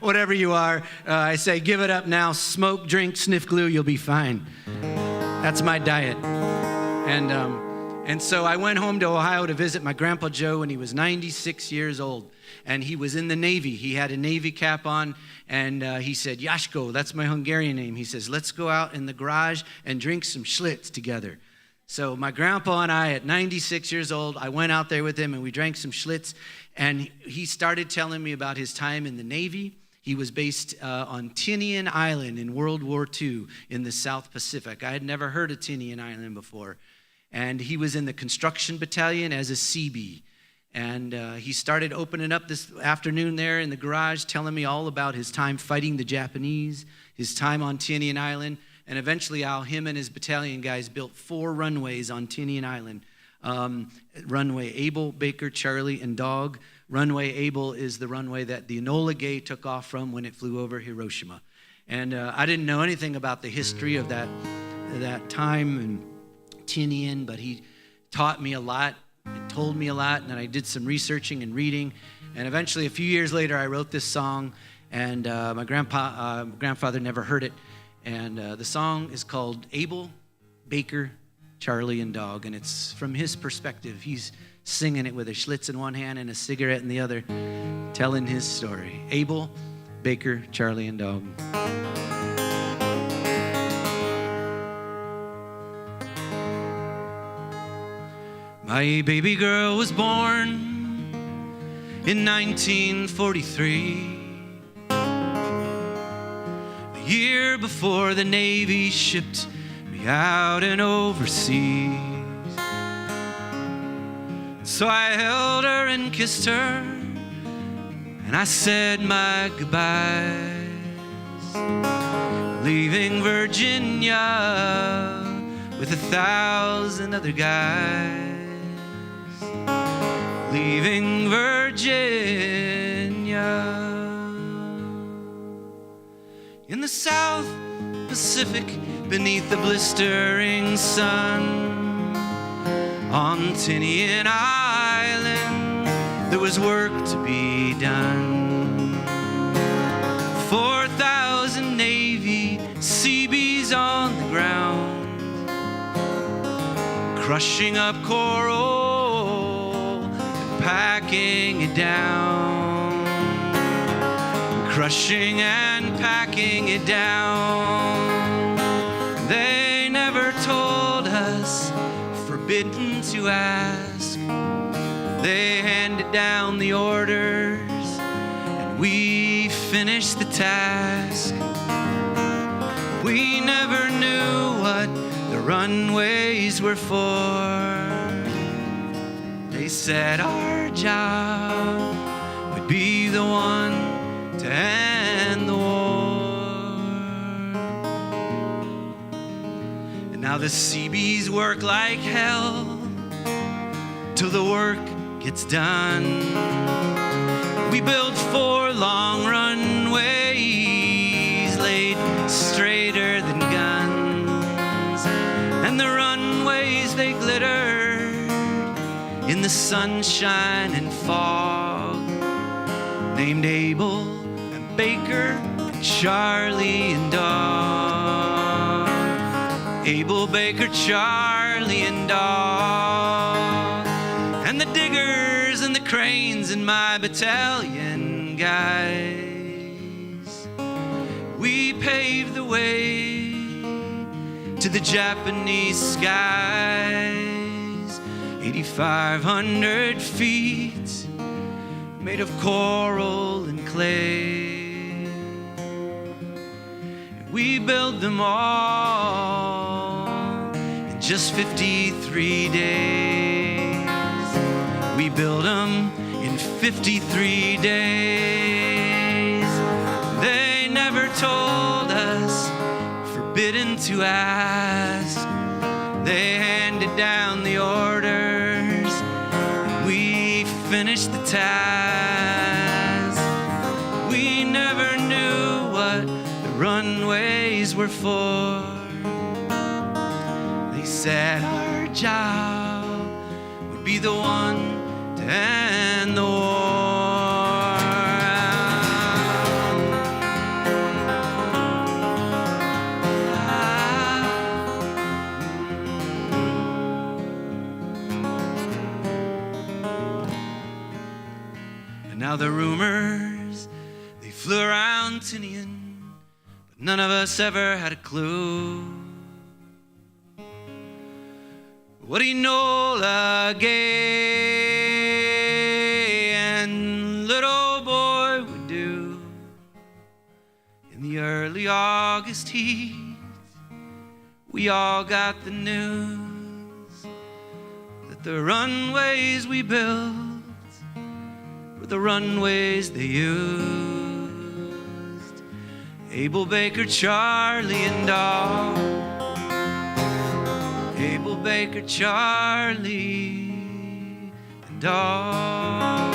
[SPEAKER 3] whatever you are, I say give it up now. Smoke, drink, sniff glue, you'll be fine. That's my diet. And so I went home to Ohio to visit my Grandpa Joe when he was 96 years old. And he was in the Navy. He had a Navy cap on, and he said, Yashko, that's my Hungarian name. He says, let's go out in the garage and drink some Schlitz together. So my grandpa and I, at 96 years old, I went out there with him, and we drank some Schlitz. And he started telling me about his time in the Navy. He was based on Tinian Island in World War II in the South Pacific. I had never heard of Tinian Island before. And he was in the construction battalion as a Seabee. And he started opening up this afternoon there in the garage, telling me all about his time fighting the Japanese, his time on Tinian Island, and eventually how him and his battalion guys built 4 runways on Tinian Island. Runway Able, Baker, Charlie, and Dog. Runway Able is the runway that the Enola Gay took off from when it flew over Hiroshima. And I didn't know anything about the history of that time in Tinian, but he taught me a lot. It told me a lot, and I did some researching and reading. And eventually, a few years later, I wrote this song, and my grandfather never heard it. And the song is called Abel, Baker, Charlie, and Dog, and it's from his perspective. He's singing it with a Schlitz in one hand and a cigarette in the other, telling his story. Abel, Baker, Charlie, and Dog. My baby girl was born in 1943, a year before the Navy shipped me out and overseas. So I held her and kissed her, and I said my goodbyes, leaving Virginia with 1,000 other guys. Leaving Virginia in the South Pacific beneath the blistering sun. On Tinian Island there was work to be done. 4,000 Navy Seabees on the ground, crushing up coral, packing it down, crushing and packing it down. They never told us, forbidden to ask. They handed down the orders, and we finished the task. We never knew what the runways were for. They said our job would be the one to end the war. And now the Seabees work like hell till the work gets done. We built 4 long runways laid straighter than guns, and the runways they glitter in the sunshine and fog, named Abel and Baker and Charlie and Dog. Abel, Baker, Charlie, and Dog. And the diggers and the cranes in my battalion guys, we paved the way to the Japanese skies. 8,500 feet made of coral and clay. We built them all in just 53 days. We built them in 53 days. They never told us, forbidden to ask. They handed down the orders, we finished the task. We never knew what the runways were for. They said our job be the one to end the war. And now the rumors, they flew around Tinian, but none of us ever had a clue what Enola Gay and little boy would do in the early August heat. We all got the news that the runways we built were the runways they used. Abel Baker, Charlie, and Dog. Abel Baker, Charlie, and Dog.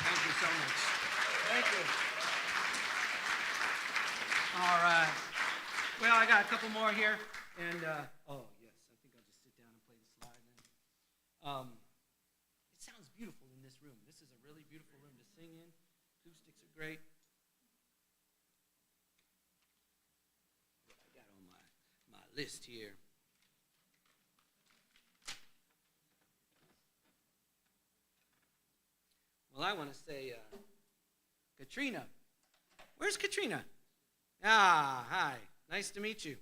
[SPEAKER 3] Thank you so much. Thank you. All right. Well, I got a couple more here, and oh yes, I think I'll just sit down and play the slide then. It sounds beautiful in this room. This is a really beautiful room to sing in. Acoustics are great. What I got on my list here. Well, I want to say, Katrina. Where's Katrina? Ah, hi. Nice to meet you.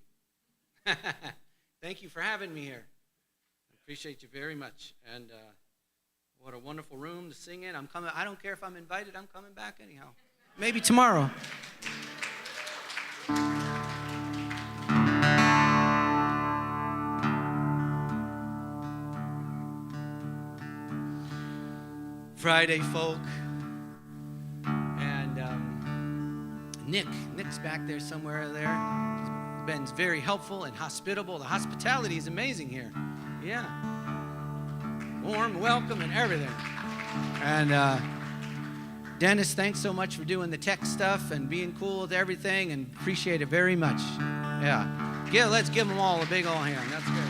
[SPEAKER 3] Thank you for having me here. I appreciate you very much. And what a wonderful room to sing in. I'm coming. I don't care if I'm invited. I'm coming back anyhow. Maybe tomorrow. Friday folk. And Nick's back there somewhere there. He's been very helpful and hospitable. The hospitality is amazing here. Yeah. Warm welcome and everything. And Dennis, thanks so much for doing the tech stuff and being cool with everything, and appreciate it very much. Yeah. Let's give them all a big old hand. That's good.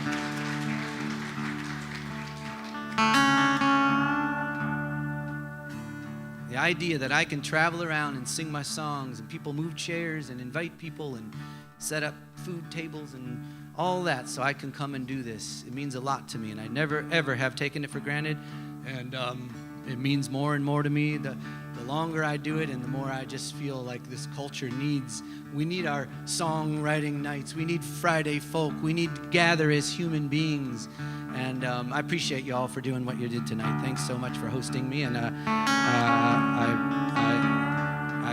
[SPEAKER 3] The idea that I can travel around and sing my songs, and people move chairs and invite people and set up food tables and all that so I can come and do this. It means a lot to me, and I never, ever have taken it for granted. And it means more and more to me. The longer I do it, and the more I just feel like this culture we need our songwriting nights. We need Friday folk. We need to gather as human beings. And I appreciate you all for doing what you did tonight. Thanks so much for hosting me. And I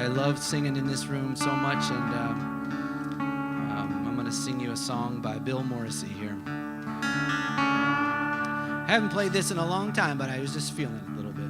[SPEAKER 3] love singing in this room so much. And I'm going to sing you a song by Bill Morrissey here. I haven't played this in a long time, but I was just feeling it a little bit.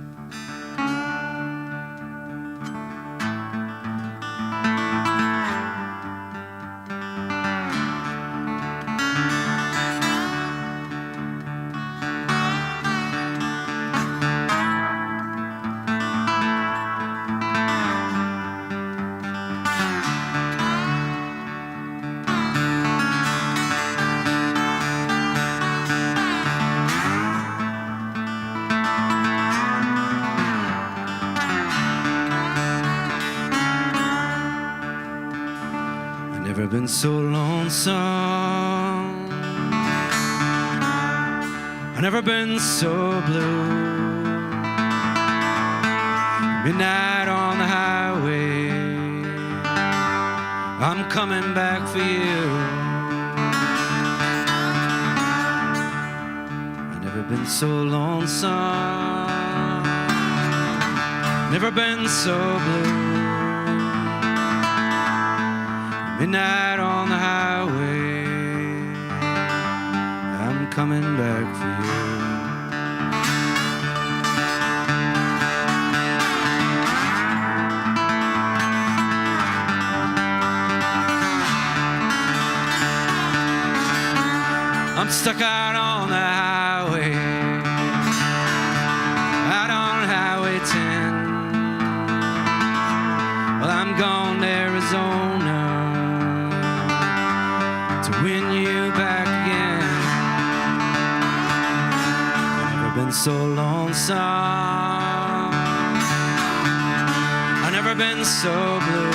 [SPEAKER 3] Never been so lonesome. I've never been so blue. Midnight on the highway, I'm coming back for you. I've never been so lonesome. Never been so blue. Midnight on the highway, I'm coming back for you. I'm stuck out on the highway, out on Highway 10. I'm gone to Arizona to win you back again. I've never been so lonesome. I've never been so blue.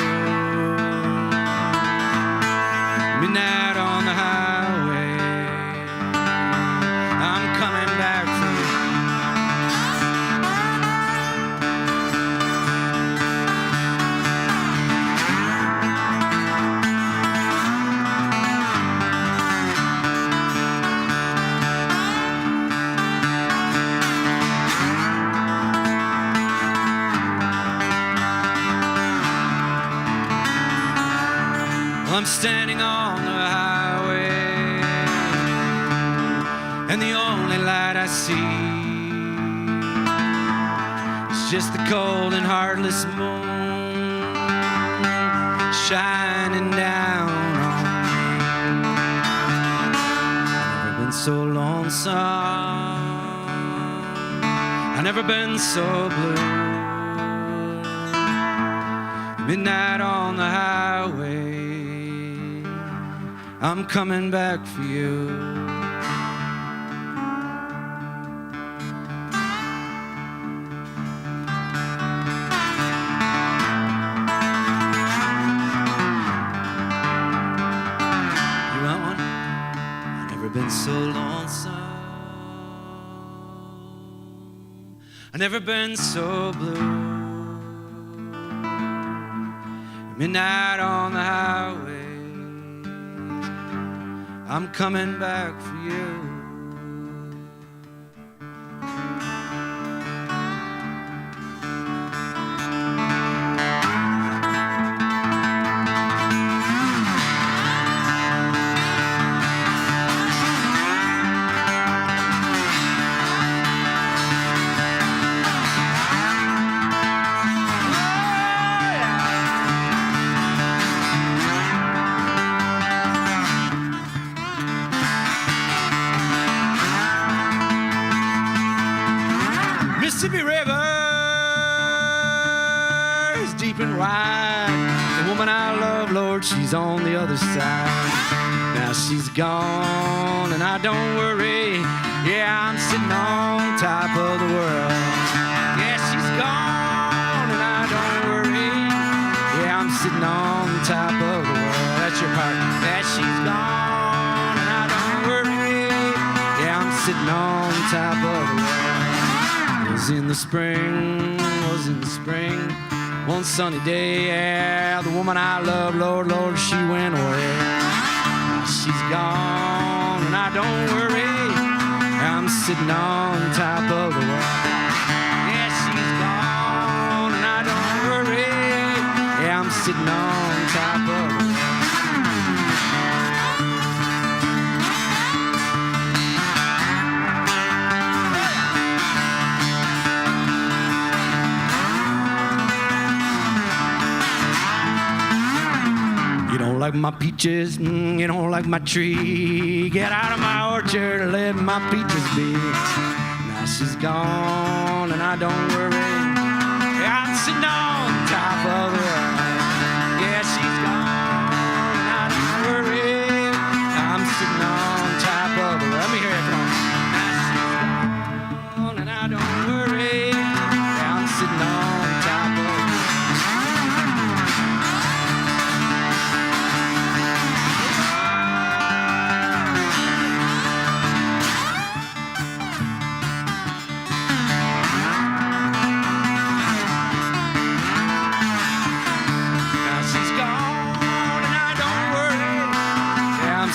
[SPEAKER 3] Midnight on the highway, I'm coming back for you. I'm standing on the highway, and the only light I see is just the cold and heartless moon shining down on me. I've never been so lonesome. I've never been so blue. Midnight on the highway, I'm coming back for you. You want one? I've never been so lonesome. I've never been so blue. Midnight on the highway, I'm coming back for you. Mississippi River is deep and wide. The woman I love, Lord, she's on the other side. Now she's gone and I don't worry. Yeah, I'm sitting on top of the world. Yeah, she's gone and I don't worry. Yeah, I'm sitting on top of the world. That's your part. Yeah, she's gone and I don't worry. Yeah, I'm sitting on top of the world. Was in the spring, one sunny day, yeah, the woman I love, Lord, Lord, she went away. She's gone and I don't worry, I'm sitting on top of the world. Yeah, she's gone and I don't worry, yeah, I'm sitting on top of the world. You don't like my peaches, you don't like my tree. Get out of my orchard and let my peaches be. Now she's gone and I don't worry. Yeah, I'm sitting on top of the world. Yeah, she's gone and I don't worry. I'm sitting on top of the world. Let me hear it, come on. Now she's gone and I don't worry. Yeah, I'm sitting on top of the world.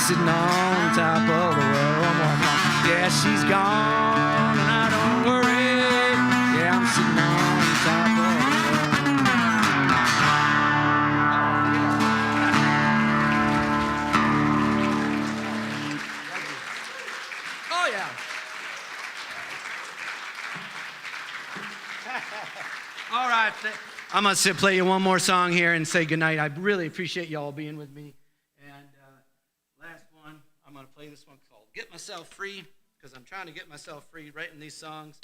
[SPEAKER 3] Sitting on top of the world. One more time. Yeah, she's gone and I don't worry. Yeah, I'm sitting on top of the world. Oh, yeah. All right. I'm going to play you one more song here and say goodnight. I really appreciate you all being with me. I'm going to play this one called Get Myself Free, because I'm trying to get myself free writing these songs.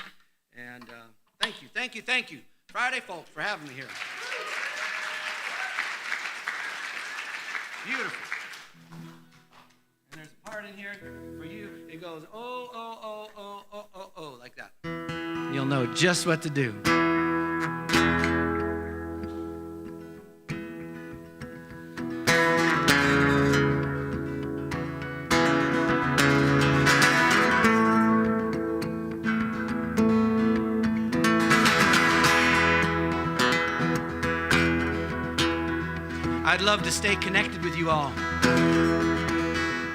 [SPEAKER 3] And thank you. Friday folk for having me here. Beautiful. And there's a part in here for you. It goes, oh, oh, oh, oh, oh, oh, oh, like that. You'll know just what to do. I'd love to stay connected with you all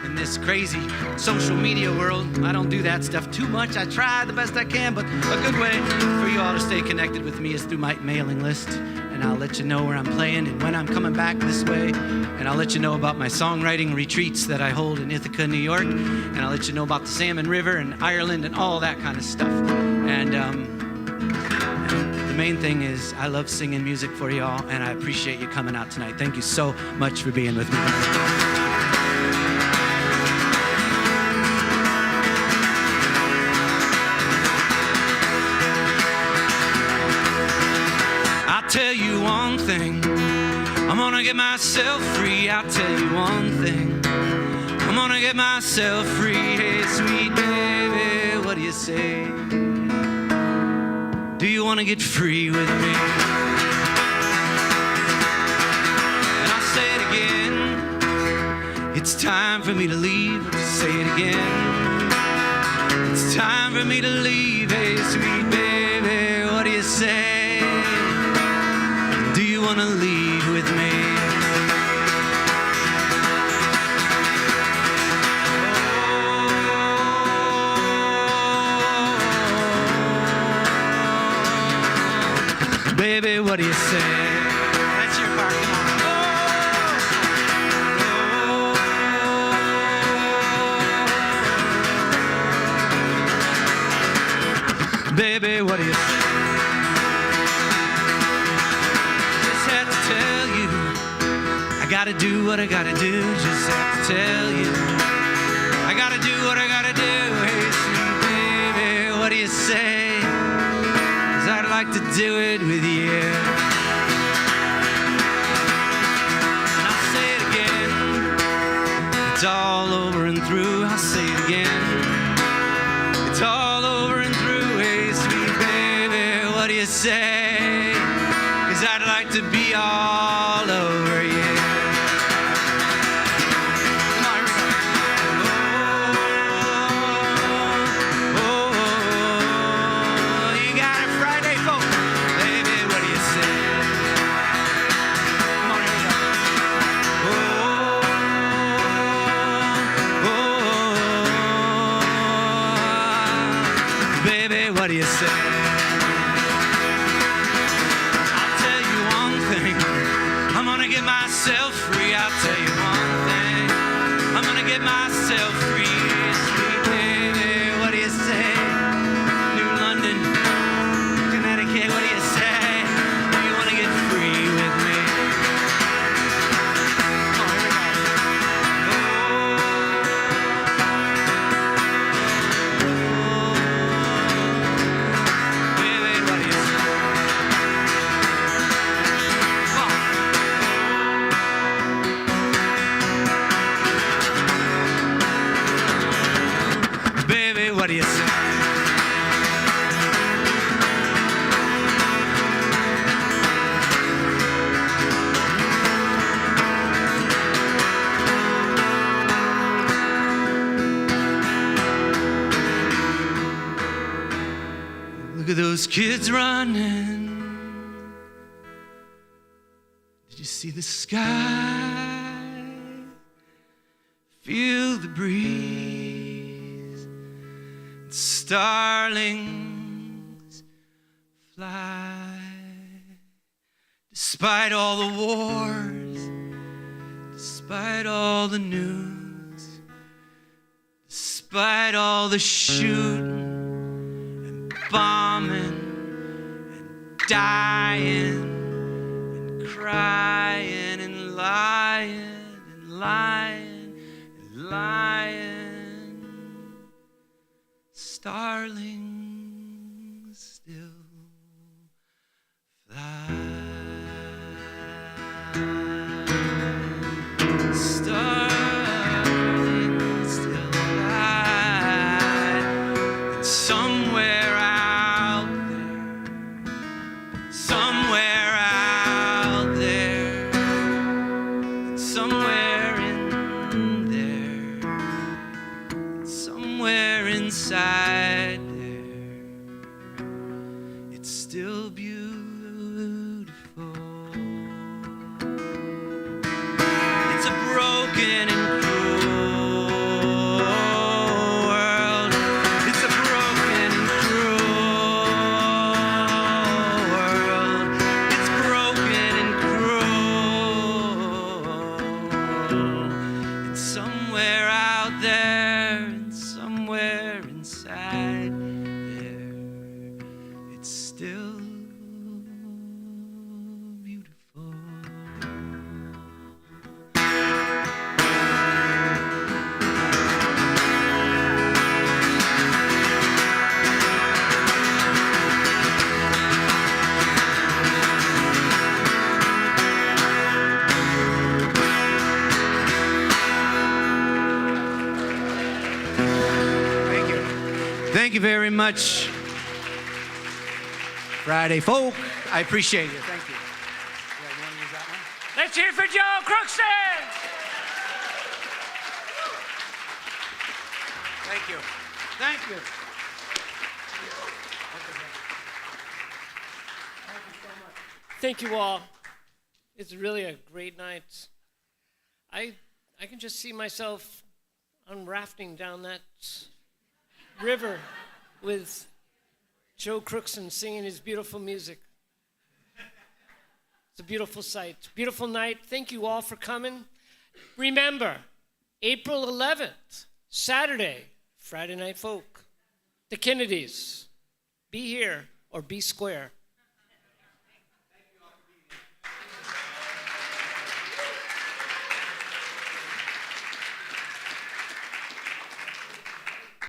[SPEAKER 3] in this crazy social media world. I don't do that stuff too much. I try the best I can, but a good way for you all to stay connected with me is through my mailing list. And I'll let you know where I'm playing and when I'm coming back this way. And I'll let you know about my songwriting retreats that I hold in Ithaca, New York. And I'll let you know about the Salmon River and Ireland and all that kind of stuff. And the main thing is I love singing music for y'all, and I appreciate you coming out tonight. Thank you so much for being with me. I'll tell you one thing, I'm gonna get myself free. I'll tell you one thing, I'm gonna get myself free. Hey, sweet baby, what do you say? Do you want to get free with me? And I'll say it again. It's time for me to leave. Say it again. It's time for me to leave. Hey, sweet baby, what do you say? Do you want to leave with me? Baby, what do you say? That's your part. Come on. Baby, what do you say? Just have to tell you, I gotta do what I gotta do. Just have to tell you, I gotta do what I gotta do. Hey, sweet baby, what do you say? I'd like to do it with you. And I'll say it again. It's all over and through. I'll say it again. It's all over and through. Hey, sweet baby, what do you say? 'Cause I'd like to be all over you. What do you say? I'll tell you one thing, I'm gonna get myself free. I'll tell you one thing, I'm gonna get myself free. Sweet baby, what do you say? New London, Connecticut, what do you say? Do you wanna get free with me? Come on, here we go. What do you say? Look at those kids running. Did you see the sky? Feel the breeze. Starlings fly. Despite all the wars, despite all the news, despite all the shooting and bombing and dying and crying and lying and lying and lying, starlings still fly. somewhere out there, somewhere in there, somewhere inside there, it's still beautiful. It's a broken and cruel world. It's a broken and cruel world. It's broken and cruel. It's somewhere out there and somewhere inside there. It's still beautiful. Thank you. Thank you very much, Friday folk. I appreciate it. Thank you. Yeah, you want to use that one?
[SPEAKER 2] Let's hear for Joe Crookston.
[SPEAKER 3] Thank you. Thank you.
[SPEAKER 2] Thank you all. It's really a great night. I can just see myself on rafting down that river with Joe Crookston singing his beautiful music. It's a beautiful sight, beautiful night. Thank you all for coming. Remember, April 11th, Saturday, Friday Night Folk, the Kennedys. Be here or be square.